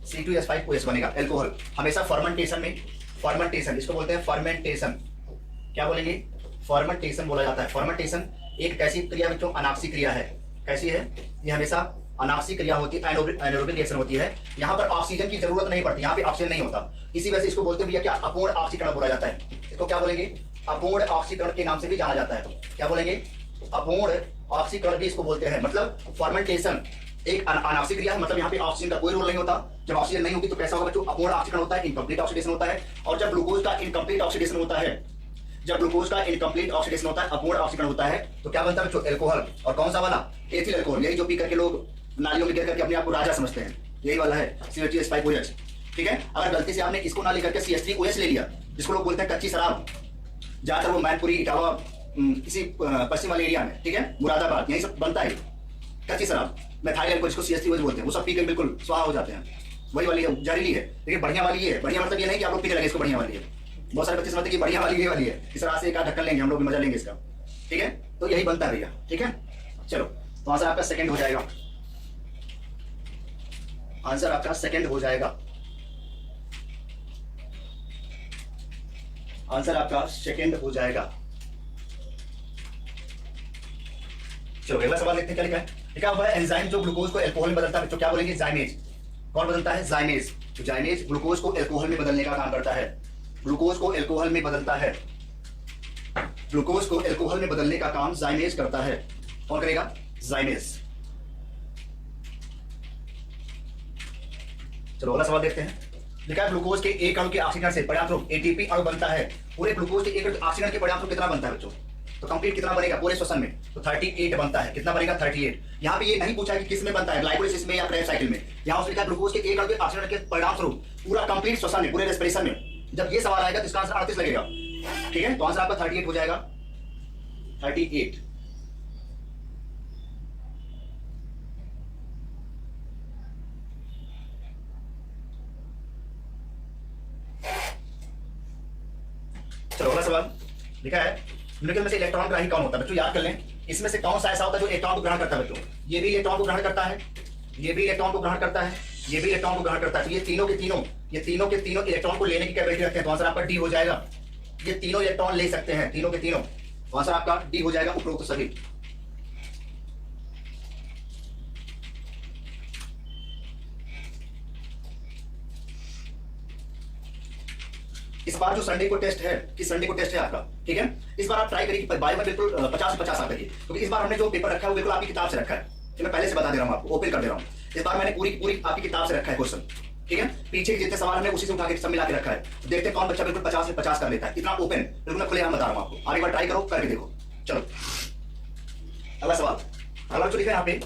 C2H5OH बनेगा एल्कोहल। हमेशा फर्मेंटेशन में, फर्मेंटेशन इसको बोलते हैं फर्मेंटेशन। क्या बोलेंगे? फर्मेंटेशन बोला जाता है। फर्मेंटेशन एक कैसी क्रिया बच्चों? अनाक्षी क्रिया है। कैसी है ये? हमेशा अनाक्षी क्रिया होती है, एनारोबिक रिएक्शन होती है। यहाँ पर ऑक्सीजन की जरूरत नहीं पड़ती, यहाँ पे ऑक्सीजन नहीं होता, इसी वजह से इसको बोलते हैं क्या? अपूर्ण ऑक्सीकरण बोला जाता है। इसको क्या बोलेंगे? अपूर्ण ऑक्सीकरण के नाम से भी जाना जाता है। क्या बोलेंगे? अपूर्ण ऑक्सीकरण भी इसको बोलते हैं। मतलब फर्मेंटेशन एक अनाक्षी क्रिया है, मतलब यहाँ पे ऑक्सीजन का कोई रोल नहीं होता। जब ऑक्सीजन नहीं होगी तो कैसा होगा बच्चों? अपूर्ण ऑक्सीकरण होता है, इनकम्प्लीट ऑक्सीडेशन होता है। और जब ग्लूकोज का इनकम्प्लीट ऑक्सीडेशन होता है, जब ग्लूकोज का इनकम्प्लीट ऑक्सीडेशन होता है, अपूर्ण ऑक्सीकरण होता है, तो क्या बनता है बच्चों? एल्कोहल। और कौन सा वाला? Ethyl alcohol. यही जो पी करके लोग नालियों में गिर करके अपने आप को राजा समझते हैं, यही वाला है CH5OH। ठीक है, अगर गलती से आपने इसको ना लेकर के CH3OH ले लिया, जिसको लोग बोलते हैं कच्ची शराब, ज्यादातर वो मैनपुरी, इटावा, किसी पश्चिम वाले एरिया में, ठीक है, मुरादाबाद, यही सब बनता है कच्ची शराब, मेथाइल अल्कोहल, इसको CH3OH बोलते हैं। वो सब पी कर बिल्कुल स्वाहा हो जाते हैं। वही वाली जहरीली है, लेकिन बढ़िया वाली ये है। बढ़िया मतलब ये नहीं कि आप लोग पीने लगे इसको, बढ़िया वाली है। बहुत सारे बच्चे समझते कि बढ़िया वाली ये वाली है, इस तरह से एक ढक्कन लेंगे हम लोग भी, मजा लेंगे इसका। ठीक है, तो यही बनता है भैया। ठीक है, चलो तो आंसर आपका सेकंड हो जाएगा, आंसर आपका सेकंड हो जाएगा, आंसर आपका सेकंड हो जाएगा। चलो अगला सवाल देखते हैं क्या लिखा है। लिखा हुआ है एंजाइम जो ग्लूकोज को एल्कोहल में बदलता है, तो क्या बोलेंगे? जाइमेज। कौन बदलता है? जाइनेज। तो जाइनेज ग्लूकोज को एल्कोहल में बदलने का काम करता है, ग्लूकोज को एल्कोहल में बदलता है, ग्लूकोज को एल्कोहल में बदलने का काम जाइनेज करता है। कौन करेगा? जाइनेज। चलो अगला सवाल देखते हैं। लिखा है ग्लूकोज के एक अणु के ऑक्सीकरण से परिणामस्वरूप एटीपी अणु बनता है। पूरे ग्लूकोज के एक ऑक्सीकरण के परिणामस्वरूप कितना बनता है बच्चों? तो कंप्लीट कितना बनेगा पूरे श्वसन में? तो 38 बनता है। कितना बनेगा? 38। यहाँ पे ये नहीं पूछा है कि किस में बनता है, ग्लाइकोलिसिस में या क्रेब्स साइकिल में। यहाँ उसने लिखा ग्लूकोज के एक अणु के ऑक्सीकरण के परिणामस्वरूप पूरा कंप्लीट श्वसन में, पूरे रेस्पिरेशन में। जब ये सवाल आएगा तो इसका आंसर 38 लगेगा। ठीक है, तो आंसर आपका 38 हो जाएगा, 38। चलो अगला सवाल लिखा है निम्नलिखित में से इलेक्ट्रॉन ग्राही कौन होता है? बच्चों याद कर लें, इसमें से कौन सा ऐसा होता है जो इलेक्ट्रॉन को ग्रहण करता है? बच्चों ये भी इलेक्ट्रॉन को ग्रहण करता है, ये भी इलेक्ट्रॉन को ग्रहण करता है, ये भी इलेक्ट्रॉन को ग्रहण करता है। तो ये तीनों के तीनों इलेक्ट्रॉन को लेने की कैपेसिटी रखते हैं। तो आंसर आपका डी हो जाएगा। ये तीनों इलेक्ट्रॉन ले सकते हैं, तीनों के तीनों। तो आंसर आपका डी हो जाएगा, उपरोक्त सभी। इस बार जो संडे को टेस्ट है, किस संडे को टेस्ट है आपका? ठीक है, इस बार आप ट्राई करिए कि बायो में बिल्कुल 50 से 50 आ करिए, क्योंकि इस बार हमने जो पेपर रखा है वो बिल्कुल आपकी किताब से रखा है। तो मैं पहले से बता दे रहा हूँ आपको, ओपन कर दे रहा हूँ। इस बार मैंने पूरी आपकी किताब से रखा है क्वेश्चन। ठीक है, पीछे के जितने सवाल हमने उसी से उठा के सब मिला के रखा है। तो देखते हैं कौन बच्चा बिल्कुल 50 से 50 कर लेता है। इतना ओपन बिल्कुल मैं खुले हम बता रहा हूँ आपको। आगे बार ट्राई करो, करके देखो। चलो अगला सवाल, अगला जो लिखा है यहाँ पे,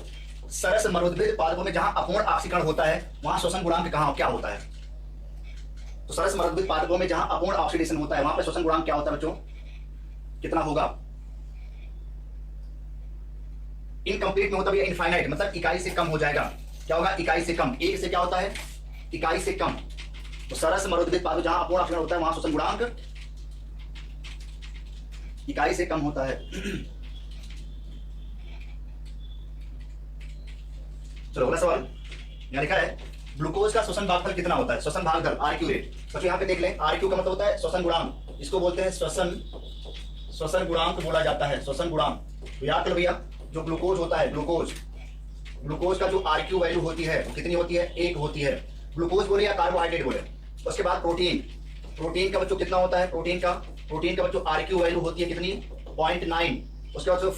सरस मरुद्भिद पादपों में जहां अपूर्ण ऑक्सीकरण होता है वहां श्वसन गुणांक कहां क्या होता है? तो सरस मरुद्भिद पादपों में जहां अपूर्ण ऑक्सीडेशन होता है वहां पर श्वसन गुणांक क्या होता है बच्चों? कितना होगा? इनकम्प्लीट में होता है इनफाइनाइट, मतलब इकाई से कम हो जाएगा। क्या होगा? इकाई से कम। एक से क्या होता है? इकाई से कम। तो सरस मरुद्भिद पादप जहां अपूर्ण ऑक्सीकरण होता है वहां श्वसन गुणांक इकाई से कम होता है। चलो अगला सवाल यहां लिखा है ग्लूकोज का श्वसन भागफल कितना होता है? श्वसन भागफल आरक्यू रेट। बच्चों यहां पे देख लें, आरक्यू का मतलब होता है श्वसन गुणांक, इसको बोलते हैं श्वसन गुणांक बोला जाता है, श्वसन गुणांक। तो याद करो भैया, जो ग्लूकोज होता है, ग्लूकोज का जो आरक्यू वैल्यू होती है वो कितनी होती है? 1 होती है। ग्लूकोज बोले या कार्बोहाइड्रेट बोले। उसके बाद प्रोटीन का बच्चों कितना होता है? प्रोटीन का बच्चों आरक्यू वैल्यू होती है कितनी? 0.9। उसके बाद जो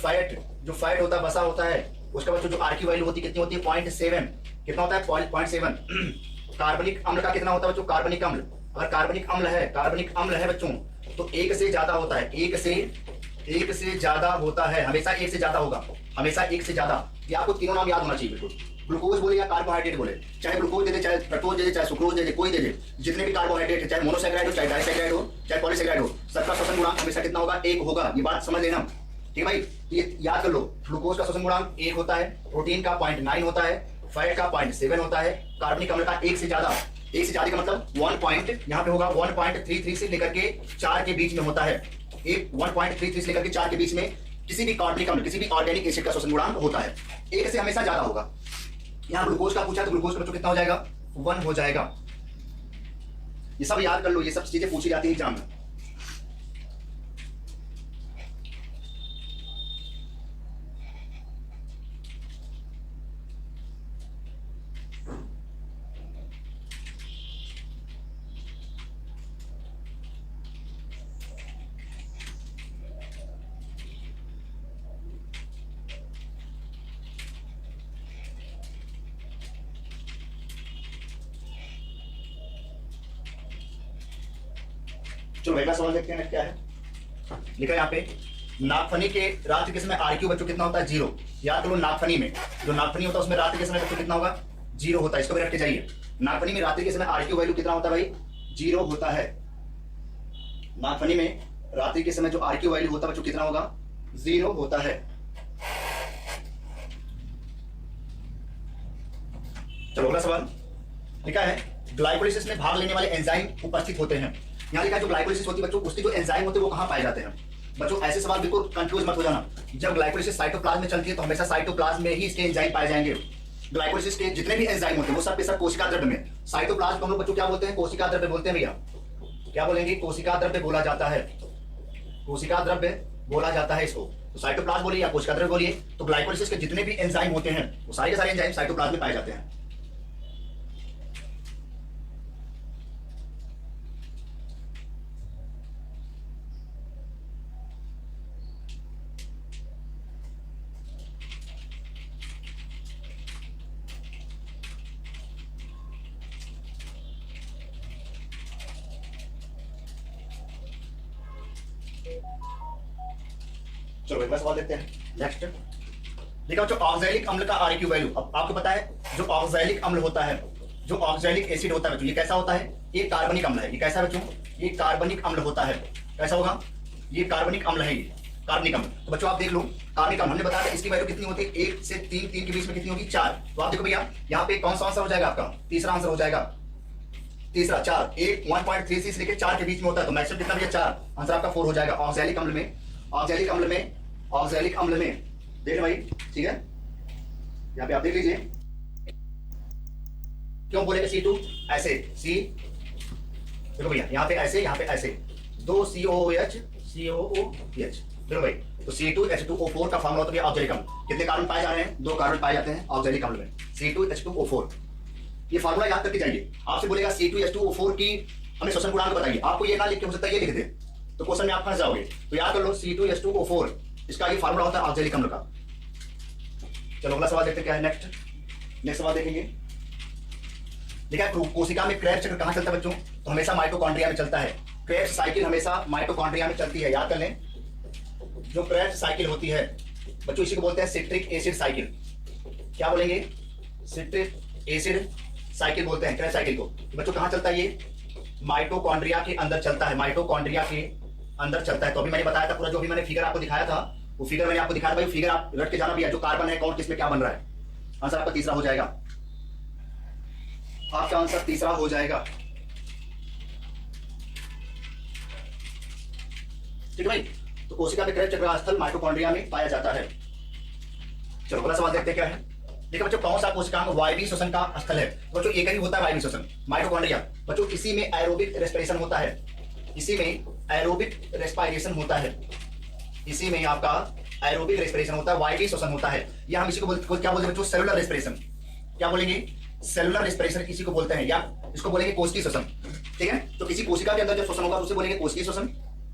फैट होता है, वसा होता है, उसके बाद जो आरक्यू वैल्यू होती है कितनी होती है? 0.7। कितना होता है? 0.7। कार्बनिक अम्ल का कितना होता है बच्चों? कार्बनिक अम्ल, अगर कार्बनिक अम्ल है बच्चों तो 1 से ज्यादा होता है, 1 से ज्यादा होता है, हमेशा 1 से ज्यादा होगा, हमेशा 1 से ज्यादा। ये आपको तीनों नाम याद होना चाहिए बिल्कुल। ग्लूकोज बोले या कार्बोहाइड्रेट बोले, चाहे ग्लूकोज दे दे, चाहे फ्रक्टोज दे दे, चाहे सुक्रोज दे दे, कोई दे दे, जितने भी कार्बोहाइड्रेट है, चाहे मोनोसैकेराइड हो, चाहे डाइसैकेराइड हो, चाहे पॉलीसैकेराइड हो, सबका श्वसन गुणांक हमेशा कितना होगा? 1 होगा। ये बात समझ लेना, ठीक है भाई? ये याद कर लो, ग्लूकोज का श्वसन गुणांक 1 होता है, प्रोटीन का 0.9 होता है, फैट का 0.7 होता है, कार्बनिक अम्ल का 1 से ज्यादा का मतलब 1 यहाँ पे होगा 1.33 से लेकर के 4 के बीच में होता है। 1.33 से लेकर के 4 के बीच में किसी भी कार्बनिक अम्ल, किसी भी ऑर्गेनिक एसिड का श्वसन गुणांक होता है, 1 से हमेशा ज्यादा होगा। यहाँ ग्लूकोज का पूछा तो ग्लूकोज का कितना हो जाएगा? 1 हो जाएगा। ये सब याद कर लो, ये सब चीजें पूछी जाती है एग्जाम में। चलो अगला सवाल देखते हैं क्या है। लिखा है यहाँ पे, नागफनी के रात्रि के समय आरक्यू बच्चों कितना होता है? 0। याद करो, नागफनी में जो नागफनी होता है उसमें रात्रि के समय बच्चों कितना होगा? 0 होता है। इसको भी रख के जाइए, नागफनी में रात्रि के समय आरक्यू वैल्यू कितना होता है भाई? 0 होता है। नागफनी में रात्रि के समय जो आरक्यू वैल्यू होता है बच्चों कितना होगा? 0 होता है। चलो अगला सवाल लिखा है, ग्लाइकोलिसिस में भाग लेने वाले एंजाइम उपस्थित होते हैं। यहाँ लिखा है जो ग्लाइकोलिसिस होती है बच्चों, उसके जो एंजाइम होते हैं वो कहाँ पाए जाते हैं? बच्चों ऐसे सवाल बिल्कुल कंफ्यूज मत हो जाना। जब ग्लाइकोलिसिस साइटोप्लाज्म में चलती है तो हमेशा साइटोप्लाज्म में ही इसके एंजाइम पाए जाएंगे। ग्लाइकोलिसिस के जितने भी एंजाइम होते हैं वो सब के सब कोशिका द्रव्य में, साइटोप्लाज्म को हम लोग बच्चों क्या बोलते हैं? कोशिका द्रव्य बोलते हैं भैया। क्या बोलेंगे? कोशिका द्रव्य बोला जाता है, कोशिका द्रव्य बोला जाता है इसको। तो साइटोप्लाज्म बोलिए या कोशिका द्रव्य बोलिए, तो ग्लाइकोलिसिस के जितने भी एंजाइम होते हैं वो सारे के सारे एंजाइम साइटोप्लाज्म में पाए जाते हैं। चलो एक बार सवाल देखते हैं नेक्स्ट। देखो जो ऑक्सैलिक अम्ल का आरक्यू वैल्यू, अब आपको पता है जो ऑक्सैलिक अम्ल होता है, जो ऑक्सैलिक एसिड होता है बच्चों, ये कैसा होता है? ये कार्बनिक अम्ल है। ये कैसा है बच्चों? ये कार्बनिक अम्ल होता है। कैसा होगा? ये कार्बनिक अम्ल है, ये कार्बनिक अम्ल। तो बच्चों आप देख लो कार्बनिक अम्ल, हमने बताया इसकी वैल्यू कितनी होती है? 1 से 3, 3 के बीच में कितनी होगी? 4। तो आप देखो भैया यहाँ पे कौन सा आंसर हो जाएगा आपका? तीसरा आंसर हो जाएगा, तीसरा 4। 1.36 से लेकर 4 के बीच में होता है, तो मैक्सिमम कितना भैया? 4। आंसर आपका 4 हो जाएगा। ऑक्सैलिक अम्ल में, ऑक्सैलिक अम्ल में, ऑक्सैलिक अम्ल में देख भाई, ठीक है, यहाँ पे आप देख लीजिए क्यों बोलेगा C2 ऐसे, सी देखो भैया यहाँ पे ऐसे, यहाँ पे ऐसे, 2 COOH COOH। देखो भाई तो C2H2O4 का फार्मूला तो भैया ऑक्सैलिक अम्ल। कितने कार्बन पाए जा रहे हैं? 2 कार्बन पाए जाते हैं ऑक्सैलिक अम्ल में, C2H2O4। ये फार्मूला याद करके जाइए। आपसे बोलेगा C2H2O4 की हमें श्वसन गुणांक बताइए, आपको ये ना लिख के हो सकता है ये लिख दे, तो क्वेश्चन में आप फंस जाओगे। तो याद कर लो C2H2O4, इसका ये फार्मूला होता है ऑक्सैलिक अम्ल का। चलो अगला सवाल देखते हैं क्या है नेक्स्ट सवाल देखेंगे। देखा कोशिका में क्रेब्स चक्र कहां चलता है बच्चों? तो हमेशा माइटोकॉन्ड्रिया में चलता है। क्रेब्स साइकिल हमेशा माइटोकॉन्ड्रिया में चलती है, याद कर लें। जो क्रेब्स साइकिल होती है बच्चों, इसी को बोलते हैं सिट्रिक एसिड साइकिल। क्या बोलेंगे? सिट्रिक एसिड साइकिल बोलते हैं क्रेब्स साइकिल को। तो बच्चों कहां चलता है? ये माइटोकॉन्ड्रिया के अंदर चलता है, माइटोकॉन्ड्रिया के अंदर चलता है। तो अभी मैंने बताया था पूरा, जो भी मैंने फिगर आपको दिखाया था, वो फिगर मैंने आपको दिखाया था भाई। फिगर आप रट के जाना भी है, जो कार्बन है कौन किसमें क्या बन रहा है। आंसर आपका तीसरा हो जाएगा, आपका आंसर तीसरा हो जाएगा। ठीक है भाई, तो कोशिका में क्रेब्स चक्र का स्थल माइटोकॉन्ड्रिया में पाया जाता है। चलो अगला सवाल देखते हैं क्या है। देखिए बच्चों कौन सा कोशिकांग वायवीय श्वसन का स्थल है? बच्चों एक ही होता है वायवीय श्वसन, माइटोकॉन्ड्रिया। बच्चों इसी में एरोबिक रेस्पिरेशन होता है, इसी में एरोबिक रेस्पिरेशन होता है, इसी में आपका एरोबिक रेस्पिरेशन होता है, वायवीय श्वसन होता है। या हम इसी को क्या बोलते हैं बच्चों? Cellular respiration. क्या बोलेंगे? सेलुलर रेस्पिरेशन इसी को बोलते हैं, या इसको बोलेंगे कोशिकीय श्वसन। ठीक है, तो किसी कोशिका के अंदर जब श्वसन होगा उसे बोलेंगे कोशिकीय श्वसन,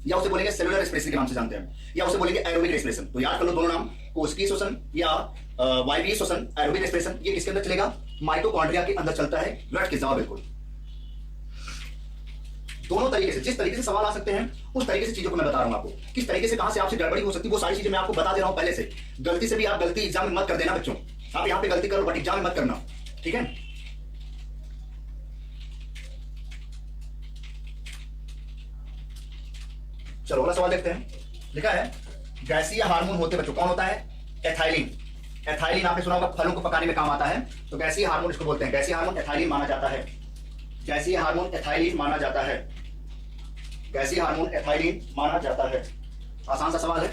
या उसे बोलेंगे सेलुलर रेस्पिरेशन के नाम से जानते हैं, या उसे बोलेंगे एरोबिक रेस्पिरेशन। तो याद कर लो दोनों नाम, कोशिकीय श्वसन या वायवीय श्वसन, एरोबिक रेस्पिरेशन। ये किसके अंदर चलेगा? माइटोकॉन्ड्रिया के अंदर चलता है। रट के जाओ बिल्कुल। दोनों तरीके से, जिस तरीके से सवाल आ सकते हैं उस तरीके से चीजों को मैं बता रहा हूं आपको। किस तरीके से कहां से आपसे गड़बड़ी हो सकती है वो सारी चीजें मैं आपको बता दे रहा हूं पहले से। गलती से भी आप गलती एग्जाम में मत कर देना बच्चों। आप यहां पे गलती करो बट एग्जाम में मत करना, ठीक है। चलो अगला सवाल देखते हैं। लिखा है गैसीय हार्मोन होते बच्चों कौन होता है? एथाइलिन। एथाइलिन आपने सुना होगा फलों को पकाने में काम आता है, तो गैसीय हार्मोन इसको बोलते हैं। गैसीय हार्मोन एथाइलिन माना जाता है, गैसीय हार्मोन एथाइलिन माना जाता है, गैसीय हार्मोन एथाइलिन माना जाता है। आसान सा सवाल है।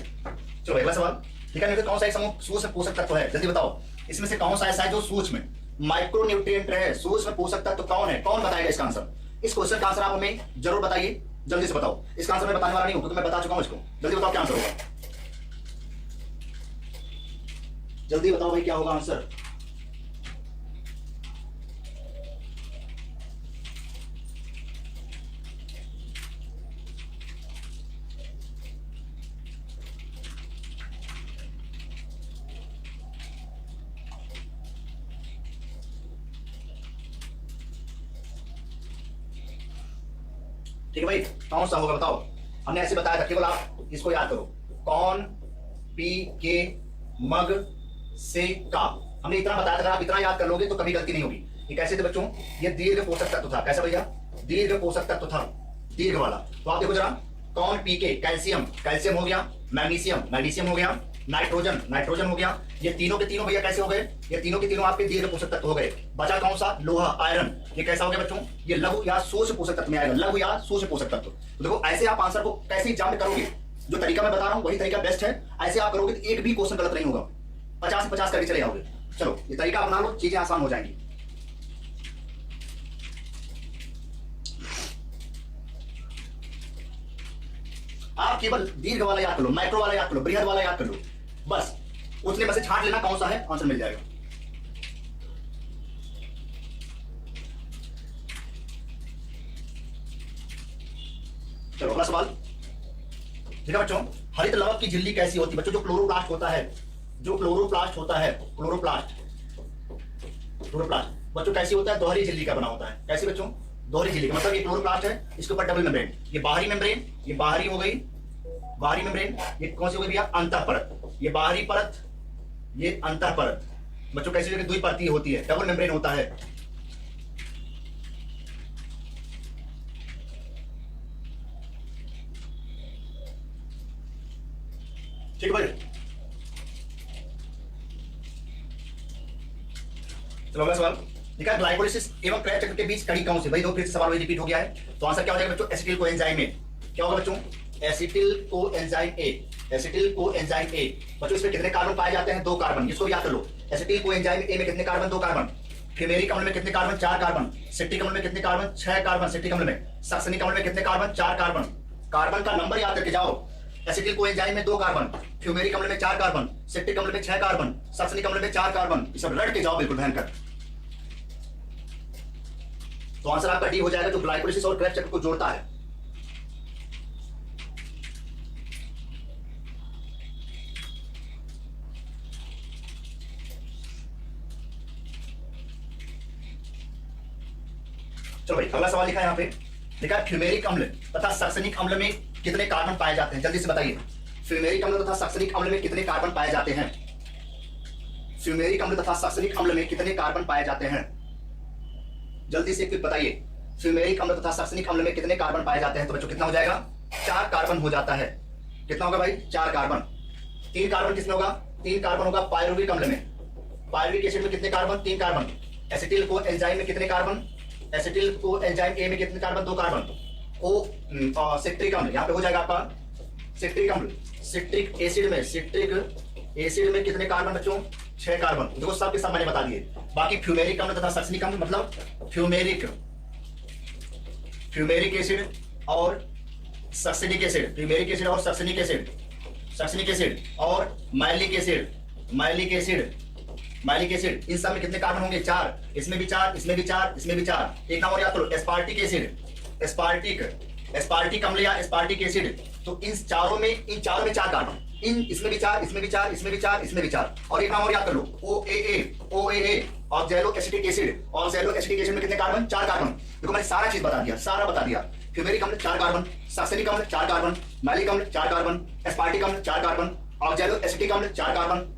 चलो अगला सवाल। ठीक है, कौन सा एक समूह सूक्ष्म पोषक तत्व है? जल्दी बताओ, इसमें से कौन सा ऐसा है जो सूक्ष्म माइक्रोन्यूट्रिएंट है? सूक्ष्म पोषक तत्व कौन है? कौन बताएगा इसका आंसर? इस क्वेश्चन का आंसर आप हमें जरूर बताइए, जल्दी से बताओ। इसका आंसर मैं बताने वाला नहीं हूं क्योंकि मैं बता चुका हूं इसको। जल्दी बताओ क्या आंसर होगा, जल्दी बताओ भाई क्या होगा आंसर। ठीक है भाई, कौन सा होगा बताओ। हमने ऐसे बताया था, केवल आप इसको याद करो। कौन, पी के, मग, से, का। हमने इतना बताया था, अगर आप इतना याद कर लोगे तो कभी गलती नहीं होगी। ये कैसे थे बच्चों? ये दीर्घ पोषक तत्व था। कैसा भैया? दीर्घ पोषक तत्व था, दीर्घ वाला। तो आप देखो जरा, कौन, पी के, कैल्शियम, कैल्शियम हो गया, मैग्नीशियम, मैग्नीशियम हो गया, नाइट्रोजन, नाइट्रोजन हो गया। ये तीनों के तीनों भैया कैसे हो गए? ये तीनों के तीनों आपके दीर्घ पोषक तत्व हो गए। बचा कौन सा? लोहा, आयरन। ये कैसा हो गया बच्चों? ये लघु या सूक्ष्म पोषक तत्व में आएगा, लघु या सूक्ष्म पोषक तत्व। तो देखो ऐसे आप आंसर को कैसे एग्जाम में करोगे, जो तरीका मैं बता रहा हूं वही तरीका बेस्ट है। ऐसे आप करोगे तो एक भी क्वेश्चन गलत नहीं होगा, 50 से 50 करके चले जाओगे। चलो ये तरीका अपना लो, चीजें आसान हो जाएंगी। आप केवल दीर्घ वाला याद कर लो, माइक्रो वाला याद कर लो, बृहद वाला याद कर लो, बस उतने में से छांट लेना कौन सा है, आंसर मिल जाएगा। चलो अगला सवाल। देखा बच्चों, हरित लवक की झिल्ली कैसी होती है? बच्चों जो क्लोरोप्लास्ट होता है, जो क्लोरोप्लास्ट होता है, क्लोरोप्लास्ट, क्लोरोप्लास्ट बच्चों कैसी होता है? दोहरी झिल्ली का बना होता है। कैसी बच्चों? दोहरी झिल्ली का मतलब ये क्लोरोप्लास्ट है, इसके ऊपर डबल मेम्ब्रेन, ये बाहरी मेम्ब्रेन, ये बाहरी हो गई बाहरी मेम्ब्रेन, ये कौन सी हो गई भैया? अंतःपरत। ये बाहरी परत, ये अंतःपरत। बच्चों कैसी जगह द्विपरतीय होती है, डबल मेम्ब्रेन होता है। ठीक है भाई, चलो अगला सवाल। देखा ग्लाइकोलिसिस एवं क्रैब चक्र के बीच कड़ी कौन सी? भाई दो फिर से सवाल वही रिपीट हो गया है, तो आंसर क्या हो जाएगा बच्चों? Acetyl coenzyme A. क्या होगा बच्चों? Acetyl coenzyme A. Acetyl coenzyme A. बच्चों इसमें कितने कार्बन पाए जाते हैं? 2 कार्बन। इसको याद कर लो। एसिटिल कोएंजाइम ए में कितने कार्बन? 2 कार्बन। फ्यूमेरिक अम्ल में कितने कार्बन? 4 कार्बन। सिट्रिक अम्ल में कितने कार्बन? 6 कार्बन सिट्रिक अम्ल में। सक्सनिक अम्ल में कितने कार्बन? 4 कार्बन। कार्बन का नंबर याद करके जाओ। एसिटिल कोएंजाइम में 2 कार्बन, फ्यूमेरिक अम्ल में 4 कार्बन, सिट्रिक अम्ल में 6 कार्बन, सक्सनिक अम्ल में 4 कार्बन। ये सब रट के जाओ बिल्कुल भयंकर। तो आंसर आपका डी हो जाएगा, जो ग्लाइकोलिसिस और क्रेब्स चक्र को जोड़ता है। चलो भाई अगला सवाल लिखा है यहाँ पे। लिखा है फ्यूमेरिक अम्ल तथा सक्सनिक अम्ल में कितने कार्बन पाए जाते हैं? जल्दी से बताइए। फ्यूमेरिक अम्ल तथा सक्सनिक अम्ल में कितने कार्बन पाए जाते हैं? फ्यूमेरिक अम्ल तथा सक्सनिक अम्ल में कितने कार्बन पाए जाते हैं? जल्दी से क्विक बताइए। फ्यूमेरिक अम्ल तथा सक्सनिक अम्ल में कितने कार्बन पाए जाते हैं? तो बच्चों कितना हो जाएगा? 4 कार्बन हो जाता है। कितना होगा भाई? 4 कार्बन। 3 कार्बन किसमें होगा? 3 कार्बन होगा पायरुविक अम्ल में। पायरुविक एसिड में कितने कार्बन? 3 कार्बन। एसिटिल को एंजाइम में कितने कार्बन? एसिटिल को एंजाइम ए में कितने कार्बन? 2 कार्बन। ओ सिट्रिक अम्ल यहाँ पे हो जाएगा आपका सिट्रिक अम्ल। सिट्रिक एसिड में, सिट्रिक एसिड में कितने कार्बन बच्चों? 6 कार्बन। देखो सब के सब मैंने बता दिए। बाकी फ्यूमेरिक अम्ल तथा सक्सनिक अम्ल मतलब फ्यूमेरिक एसिड और सक्सनिक एसिड, फ्यूमेरिक एसिड और सक्सनिक एसिड, सक्सनिक एसिड और malic acid, malic acid, malic acid, इन सब में कितने कार्बन होंगे? 4। इसमें भी 4, इसमें भी 4, इसमें भी 4। एक नाम और याद करो, एस्पार्टिक एसिड, एस्पार्टिक अम्ल या एस्पार्टिक एसिड। तो इन चारों में 4 कार्बन। इसमें भी 4, इसमें भी 4, इसमें भी 4, इसमें भी 4। और एक नाम और याद कर लो, OAA, oxalo acetic acid. Oxalo acetic acid में कितने कार्बन? 4 कार्बन। देखो मैंने सारा चीज बता दिया, सारा बता दिया। फ्यूमेरिक अम्ल 4 कार्बन, सक्सनिक अम्ल 4 कार्बन, मैलिक अम्ल 4 कार्बन, एस्पार्टिक अम्ल 4 कार्बन, ऑक्सैलो एसिटिक अम्ल 4 कार्बन,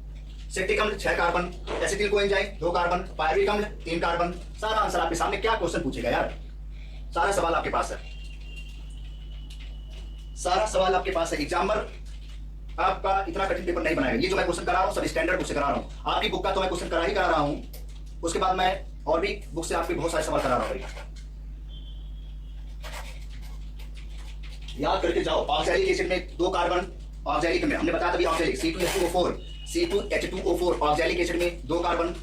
सिट्रिक अम्ल 6 carbon, acetyl coenzyme 2 carbon, pyruvic अम्ल 3 कार्बन। सारा आंसर आपके सामने। क्या क्वेश्चन पूछेगा यार? सारा सवाल आपके पास है, सारा सवाल आपके पास है। एग्जामिनर आपका इतना कठिन पेपर नहीं बनाएगा। ये जो मैं क्वेश्चन करा रहा हूं सब स्टैंडर्ड बुक से करा रहा हूं। आपकी बुक का तो मैं क्वेश्चन करा ही करा रहा हूं, उसके बाद मैं और भी बुक से आपके बहुत सारे सवाल करा रहा हूं। याद करके जाओ। ऑक्सैलिक एसिड में 2 कार्बन, ऑक्सैलिक में हमने बताया तभी ऑक्सैलिक C2H2O4 ऑक्सैलिक एसिड में 2 कार्बन।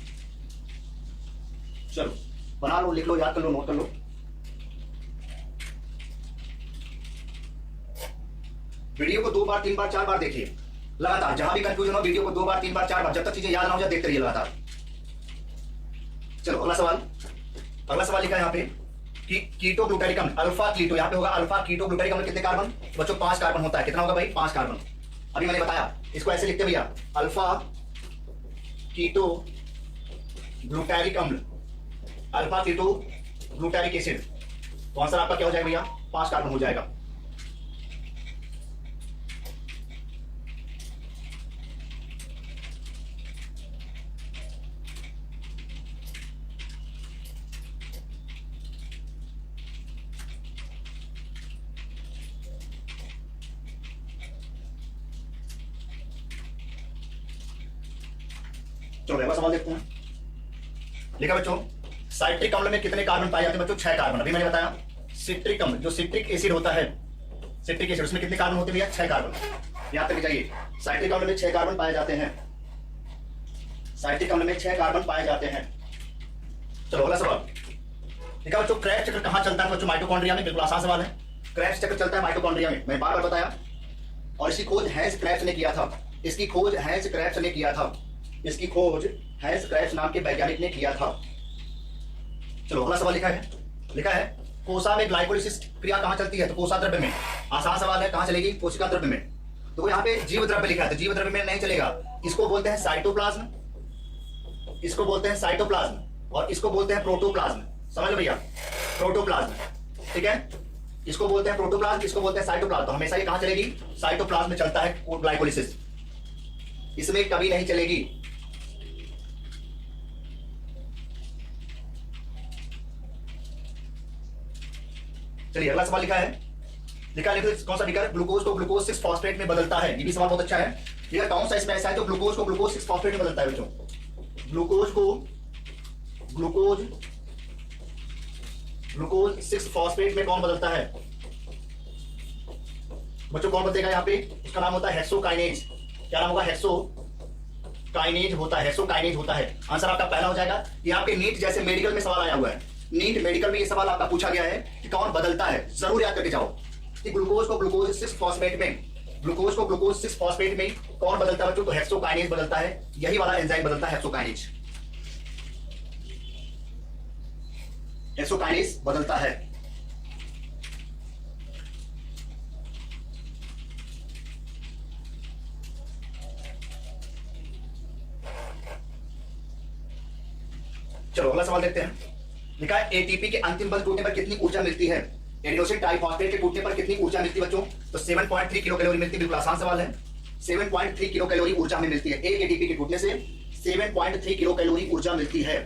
चलो बना लो, लिख लो, याद कर लो, नोट कर लो। वीडियो को 2 बार 3 बार 4 बार देखिए लगातार। जहां भी कंफ्यूजन हो वीडियो को 2 बार 3 बार 4 बार, जब तक चीजें याद ना हो जाए देखते रहिए लगातार। चलो अगला सवाल। अगला सवाल लिखा है यहाँ पे कि कीटो ग्लूटारिक अम्ल अल्फा कीटो, यहाँ पे होगा अल्फा कीटो ग्लूटारिक अम्ल कितने कार्बन? बच्चों 5 कार्बन होता है। कितना होगा भाई? 5 कार्बन। अभी मैंने बताया, इसको ऐसे लिखते भैया, अल्फा कीटो ग्लूटारिक अम्ल, अल्फा कीटो ग्लूटारिक एसिड। तो आंसर आपका क्या हो जाएगा भैया? 5 कार्बन हो जाएगा। चलो अगला सवाल देखते हैं। लिखा बच्चों साइट्रिक अम्ल में कितने कार्बन पाए जाते हैं? बच्चों 6 कार्बन। अभी मैंने बताया सिट्रिक अम्ल, जो सिट्रिक एसिड होता है, सिट्रिक एसिड, उसमें कितने कार्बन होते हैं भैया? 6 कार्बन। याद करके जाइए, साइट्रिक अम्ल में 6 कार्बन पाए जाते हैं। साइट्रिक अम्ल में 6 कार्बन पाए जाते हैं। चलो अगला सवाल। लिखा बच्चों क्रेब्स चक्र कहां चलता है? बच्चों माइटोकॉन्ड्रिया में। बिल्कुल आसान सवाल है। क्रेब्स चक्र चलता है माइटोकॉन्ड्रिया में, मैं बार बार बताया। और इसकी खोज हैंस क्रेब्स ने किया था। इसकी खोज हैंस क्रेब्स ने किया था। इसकी खोज हैंस क्रेब्स नाम के वैज्ञानिक ने किया था। चलो अगला सवाल लिखा है कोसा में ग्लाइकोलिसिस क्रिया कहां चलती है? तो कोसा द्रव्य में। आसान सवाल है, कहां चलेगी? कोशिका द्रव्य में। तो यहाँ पे जीव द्रव्य लिखा है, तो जीव द्रव्य में नहीं चलेगा। इसको बोलते हैं साइटोप्लाज्म, इसको बोलते हैं साइटोप्लाज्म, और इसको बोलते हैं प्रोटोप्लाज्म। समझ लो भैया, प्रोटोप्लाज्म। ठीक है, इसको बोलते हैं प्रोटोप्लाज्म, इसको बोलते हैं साइटोप्लाज्म। तो हमेशा ये कहां चलेगी? साइटोप्लाज्म में चलता है ग्लाइकोलिसिस, इसमें कभी नहीं चलेगी। चलिए अगला सवाल लिखा है, कौन सा लिखा है? ग्लूकोज को ग्लूकोज 6 फॉस्फेट में बदलता है। ये भी सवाल बहुत अच्छा है। ठीक है, कौन सा इसमें ऐसा है जो ग्लूकोज को ग्लूकोज 6 फॉस्फेट में बदलता है बच्चों? ग्लूकोज को ग्लूकोज 6 फॉस्फेट में कौन बदलता है बच्चों? कौन बदलेगा यहाँ पे? उसका नाम होता है हेक्सोकाइनेज। क्या नाम होगा? हेक्सोकाइनेज होता है, हेक्सोकाइनेज होता है। आंसर आपका पहला हो जाएगा। यहाँ पे नीट जैसे मेडिकल में सवाल आया हुआ है, नीट मेडिकल में ये सवाल आपका पूछा गया है कि कौन बदलता है, जरूर याद करके जाओ कि ग्लूकोज को ग्लूकोज 6 फॉस्फेट में, ग्लूकोज को ग्लूकोज 6 फॉस्फेट में कौन बदलता है बच्चों? तो हेक्सोकाइनेज बदलता है, यही वाला एंजाइम बदलता है, हेक्सोकाइनेज। हेक्सोकाइनेज बदलता है। चलो अगला सवाल देखते हैं। लिखा है एटीपी के अंतिम बल टूटने पर कितनी ऊर्जा मिलती है? एडिनोसिन ट्राइफॉस्फेट के टूटने पर कितनी ऊर्जा मिलती है बच्चों? तो 7.3 किलो कैलोरी मिलती है। बिल्कुल आसान सवाल है। 7.3 किलो कैलोरी ऊर्जा हमें मिलती है। एक एटीपी के टूटने से 7.3 किलो कैलोरी ऊर्जा मिलती है।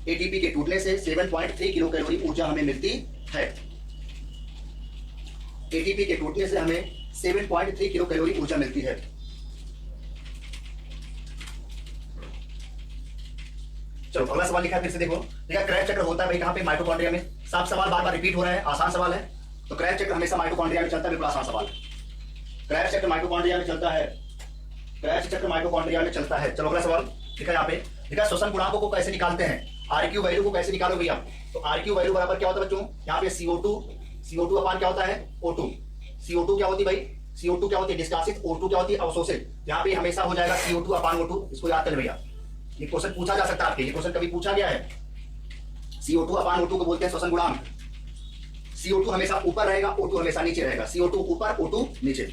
एटीपी के टूटने से 7.3 किलो कैलोरी ऊर्जा हमें मिलती है। एटीपी के टूटने से हमें 7.3 किलो कैलोरी ऊर्जा मिलती है। चलो अगला सवाल लिखा है, फिर से देखो। देखा क्रेब्स चक्र होता है भाई कहां पे? माइटोकॉन्ड्रिया में। सब सवाल बार बार रिपीट हो रहा है, आसान सवाल है। तो क्रेब्स चक्र हमेशा माइटोकॉन्ड्रिया में चलता है, बिल्कुल आसान सवाल है। क्रेब्स चक्र माइटोकॉन्ड्रिया में चलता है, क्रेब्स चक्र माइटोकॉन्ड्रिया में चलता है। चलो अगला सवाल लिखा यहाँ पे। देखा श्वसन गुणांकों को कैसे निकालते हैं? आरक्यू वैल्यू को कैसे निकालोगे भैया? तो आरक्यू वैल्यू बराबर क्या होता है बच्चों? यहाँ पे CO2 अपान क्या होता है? O2। CO2 क्या होती है भाई? CO2 क्या होती है? निष्कासित। O2 क्या होती है? अवशोषित। यहाँ पे हमेशा हो जाएगा CO2 अपान O2। इसको याद कर भैया, ये क्वेश्चन पूछा जा सकता है आपके, ये क्वेश्चन कभी पूछा गया है। CO2 अपान O2 को बोलते हैं श्वसन गुणांक। CO2 हमेशा ऊपर रहेगा, O2 हमेशा नीचे रहेगा। CO2 ऊपर, O2 नीचे।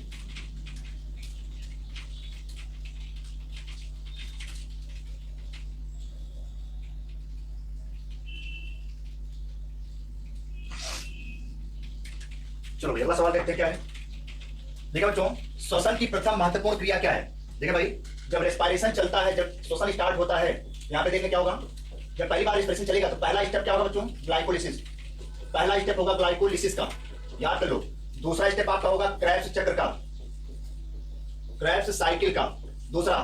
चलो अगला सवाल देखते हैं क्या है। देखिए बच्चों, श्वसन की प्रथम महत्वपूर्ण क्रिया क्या है? देखिए भाई, जब रेस्पिरेशन चलता है, जब श्वसन स्टार्ट होता है, यहाँ पे देखने क्या होगा? जब पहली बार रेस्पिरेशन चलेगा तो पहला स्टेप क्या होगा बच्चों? ग्लाइकोलिसिस। पहला स्टेप होगा ग्लाइकोलिसिस का, याद कर लो। दूसरा स्टेप आपका होगा क्रेब्स चक्र का, क्रेब्स साइकिल का दूसरा।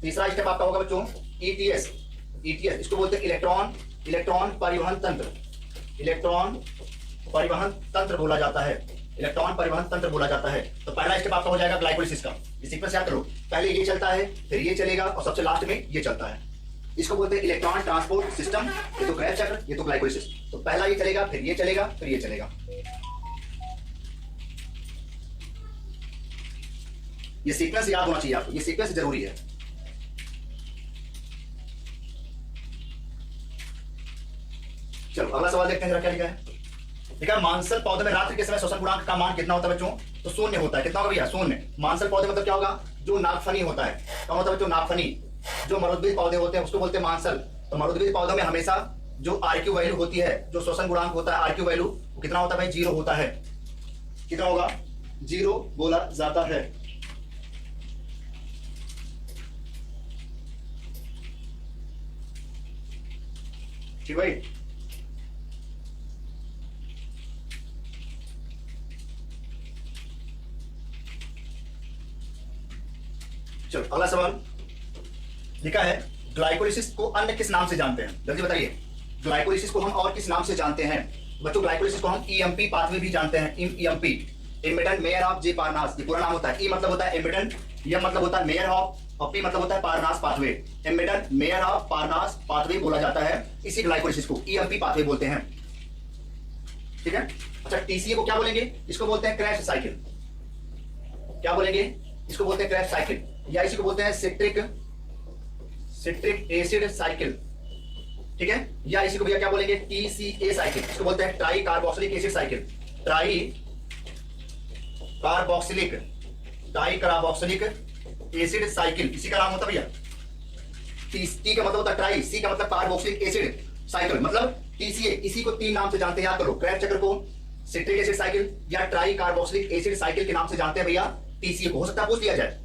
तीसरा स्टेप आपका होगा बच्चों ETS। इसको बोलते हैं इलेक्ट्रॉन परिवहन तंत्र। इलेक्ट्रॉन परिवहन तंत्र बोला जाता है, इलेक्ट्रॉन परिवहन तंत्र बोला जाता है। तो पहला स्टेप आपका हो जाएगा ग्लाइकोलिसिस का। इस सीक्वेंस याद करो, पहले ये चलता है, फिर ये चलेगा और सबसे लास्ट में ये चलता है। इसको बोलते हैं इलेक्ट्रॉन ट्रांसपोर्ट सिस्टम। ये तो क्रेब्स चक्र, ये तो ग्लाइकोलिसिस। तो पहला ये चलेगा, फिर ये चलेगा, फिर ये चलेगा। ये सीक्वेंस याद होना चाहिए आपको, ये सीक्वेंस जरूरी है। चलो अगला सवाल देखते हैं जरा क्या लिखा है। देखा मांसल पौधे में रात्रि के समय श्वसन गुणांक का मान कितना होता है बच्चों? तो शून्य होता है। कितना होगा भैया? शून्य। मांसल पौधे मतलब क्या होगा? जो नागफनी होता है। क्या होता है बच्चों? नागफनी। जो मरुद्भिद पौधे होते हैं उसको बोलते हैं मांसल। तो मरुद्भिद पौधों में हमेशा जो आरक्यू वैल्यू होती है, जो श्वसन गुणांक होता है आरक्यू वैल्यू, वो कितना होता है भाई? 0 होता है। कितना होगा? 0 बोला जाता है। ठीक भाई। चलो अगला सवाल लिखा है, ग्लाइकोलिसिस को अन्य किस नाम से जानते हैं? जल्दी बताइए, ग्लाइकोलिसिस को हम और किस नाम से जानते हैं बच्चों? ग्लाइकोलिसिस को हम EMP पाथवे भी जानते हैं। EMP, इमिटेंट mayor of J Parnas, ये पूरा नाम होता है। E मतलब होता है इमिटेंट, M मतलब होता है मेयर ऑफ, और P मतलब होता है पारनास पाथवे। इमिटेंट मेयर ऑफ पारनास पाथवे बोला जाता है। इसी ग्लाइकोलिसिस को EMP पाथवे बोलते हैं। ठीक है। अच्छा, TCA को क्या बोलेंगे? इसको बोलते हैं क्रेब्स साइकिल। क्या बोलेंगे? इसको बोलते हैं क्रेब्स साइकिल, या इसी को बोलते हैं सिट्रिक एसिड साइकिल। ठीक है। या इसी को भैया क्या बोलेंगे? TCA cycle. इसको बोलते हैं try carboxylic acid cycle. Try carboxylic acid cycle, इसी का नाम होता है भैया। T का मतलब होता है ट्राई, C का मतलब कार्बोक्सिलिक एसिड साइकिल, मतलब TCA। इसी को 3 नाम से जानते हैं, याद करो। क्रेब्स चक्र को सिट्रिक एसिड साइकिल या ट्राई कार्बोक्सिलिक एसिड साइकिल के नाम से जानते हैं भैया टीसीए को, हो सकता है पूछ लिया जाए।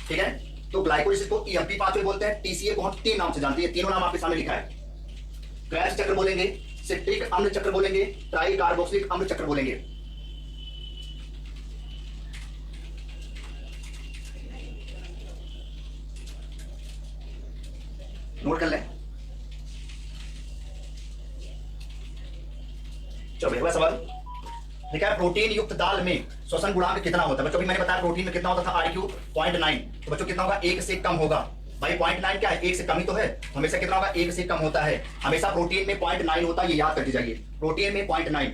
ठीक है, तो ग्लाइकोलिसिस को ईएमपी पाथवे बोलते हैं, टीसीए को हम 3 नाम से जानते हैं, तीनों नाम आपके सामने लिखा है। क्रेब्स चक्र बोलेंगे, सिट्रिक अम्ल चक्र बोलेंगे, ट्राई कार्बोक्सिलिक अम्ल चक्र बोलेंगे। नोट कर लें। चलो अगला सवाल देखा है, प्रोटीन युक्त दाल में श्वसन गुणांक कितना होता है बच्चों? भी मैंने बताया प्रोटीन में कितना होता था, IQ 0.9, तो बच्चों कितना होगा? 1 से कम होगा। भाई 0.9 क्या है? 1 से कम ही तो है, हमेशा कितना होगा? 1 से कम होता है, हमेशा प्रोटीन में 0.9 होता है, ये याद करके जाइए। प्रोटीन में 0.9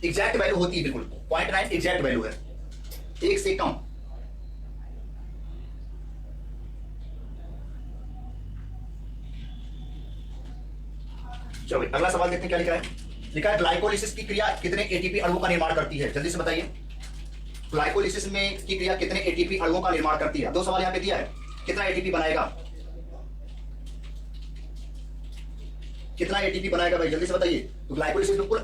एग्जैक्ट वैल्यू होती है, बिल्कुल 0.9 एग्जैक्ट वैल्यू है, 1 से कम। चलो अगला सवाल देखते हैं क्या लिखा है। लिखा है ग्लाइकोलिसिस की क्रिया कितने एटीपी अणुओं का निर्माण करती है? जल्दी से बताइए, ग्लाइकोलिसिस में की क्रिया कितने एटीपी अणुओं का निर्माण करती है? 2 सवाल यहां पे दिया है, कितना एटीपी बनाएगा, कितना एटीपी बनाएगा भाई, जल्दी से बताइए। तो ग्लाइकोलिसिस में कुल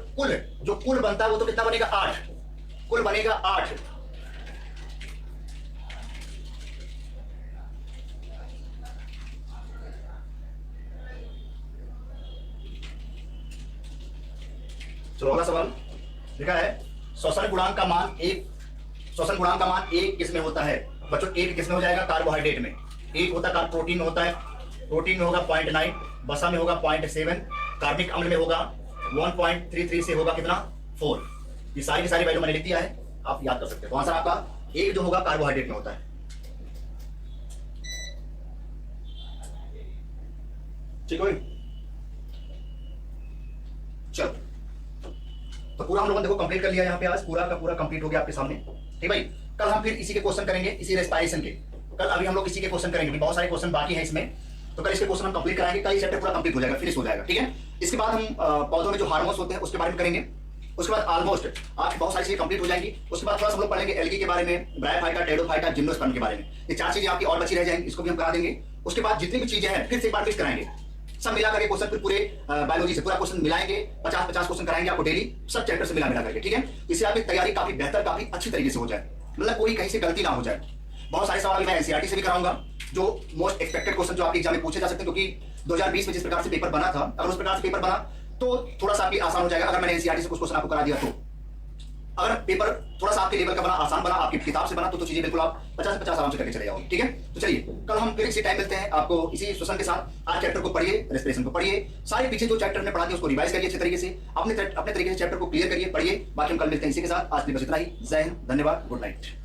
जो कुल बनता है वो तो कितना बनेगा? 8, कुल बनेगा 8। चलो अगला सवाल लिखा है श्वसन गुणांक का मान एक किस में होता है बच्चों? एक किस में हो जाएगा? कार्बोहाइड्रेट में। एक होता है प्रोटीन में होता है, प्रोटीन में होगा 0.9, वसा में होगा 0.7, कार्बनिक अम्ल में होगा 1.33 से होगा कितना? 4। ये सारी की सारी वैल्यू मैंने लिख दिया है, आप याद कर सकते हैं। तो आंसर आपका एक जो होगा कार्बोहाइड्रेट में होता है। ठीक है, चलो तो पूरा हम लोगों ने देखो कंप्लीट कर लिया, यहाँ पे आज पूरा का पूरा कंप्लीट हो गया आपके सामने। ठीक भाई, कल हम फिर इसी के क्वेश्चन करेंगे, इसी रेस्पिरेशन के। कल अभी हम लोग इसी के क्वेश्चन करेंगे, बहुत सारे क्वेश्चन बाकी हैं इसमें, तो कल इसके क्वेश्चन हम कंप्लीट कराएंगे। कल ये चैप्टर पूरा कंप्लीट हो जाएगा, फिनिश हो जाएगा। ठीक है, इसके बाद हम पौधों में जो हार्मोन्स होते हैं उसके बारे में करेंगे। उसके बाद ऑलमोस्ट आपकी बहुत सारी चीजें कंप्लीट हो जाएंगी। उसके बाद थोड़ा सा हम लोग पढ़ेंगे एल्गी के बारे में, ब्रायोफाइटा, टेरिडोफाइटा, जिम्नोस्पर्म के बारे में। ये 4 चीजें आपकी और बची रह जाएंगी, इसको भी हम करा देंगे। उसके बाद जितनी भी चीजें हैं फिर से एक बार फिर कराएंगे, सब मिला करके क्वेश्चन फिर पूरे बायोलॉजी से पूरा क्वेश्चन मिलाएंगे, 50-50 क्वेश्चन कराएंगे आपको डेली, सब चैप्टर से मिला करके। ठीक है, इससे आपकी तैयारी काफी बेहतर, काफी अच्छी तरीके से हो जाए, मतलब कोई कहीं से गलती ना हो जाए। बहुत सारे सवाल मैं एनसीईआरटी से भी कराऊंगा, जो मोस्ट एक्सपेक्टेड क्वेश्चन जो आपके एग्जाम में पूछे जा सकते हैं, क्योंकि 2020 में जिस प्रकार से पेपर बना था, अगर उस प्रकार से पेपर बना तो थोड़ा सा आपकी आसान हो जाएगा। अगर मैंने एनसीईआरटी से कुछ क्वेश्चन आपको करा दिया तो अगर पेपर थोड़ा सा आपके लेवल का बना, आसान बना, आपकी किताब से बना, तो चीजें बिल्कुल आप 50 से 50 आराम से करके चले जाओगे। ठीक है, तो चलिए कल हम फिर इसी टाइम मिलते हैं आपको इसी श्वसन के साथ। आज चैप्टर को पढ़िए, रेस्पिरेशन को पढ़िए, सारे पीछे जो चैप्टर ने पढ़ा दिया उसको रिवाइज करिए अच्छे तरीके से, अपने तरीके से चैप्टर को क्लियर करिए, पढ़िए। बाकी हम कल मिलते हैं इसी के साथ। आज के लिए बस इतना ही। जय हिंद, धन्यवाद, गुड नाइट।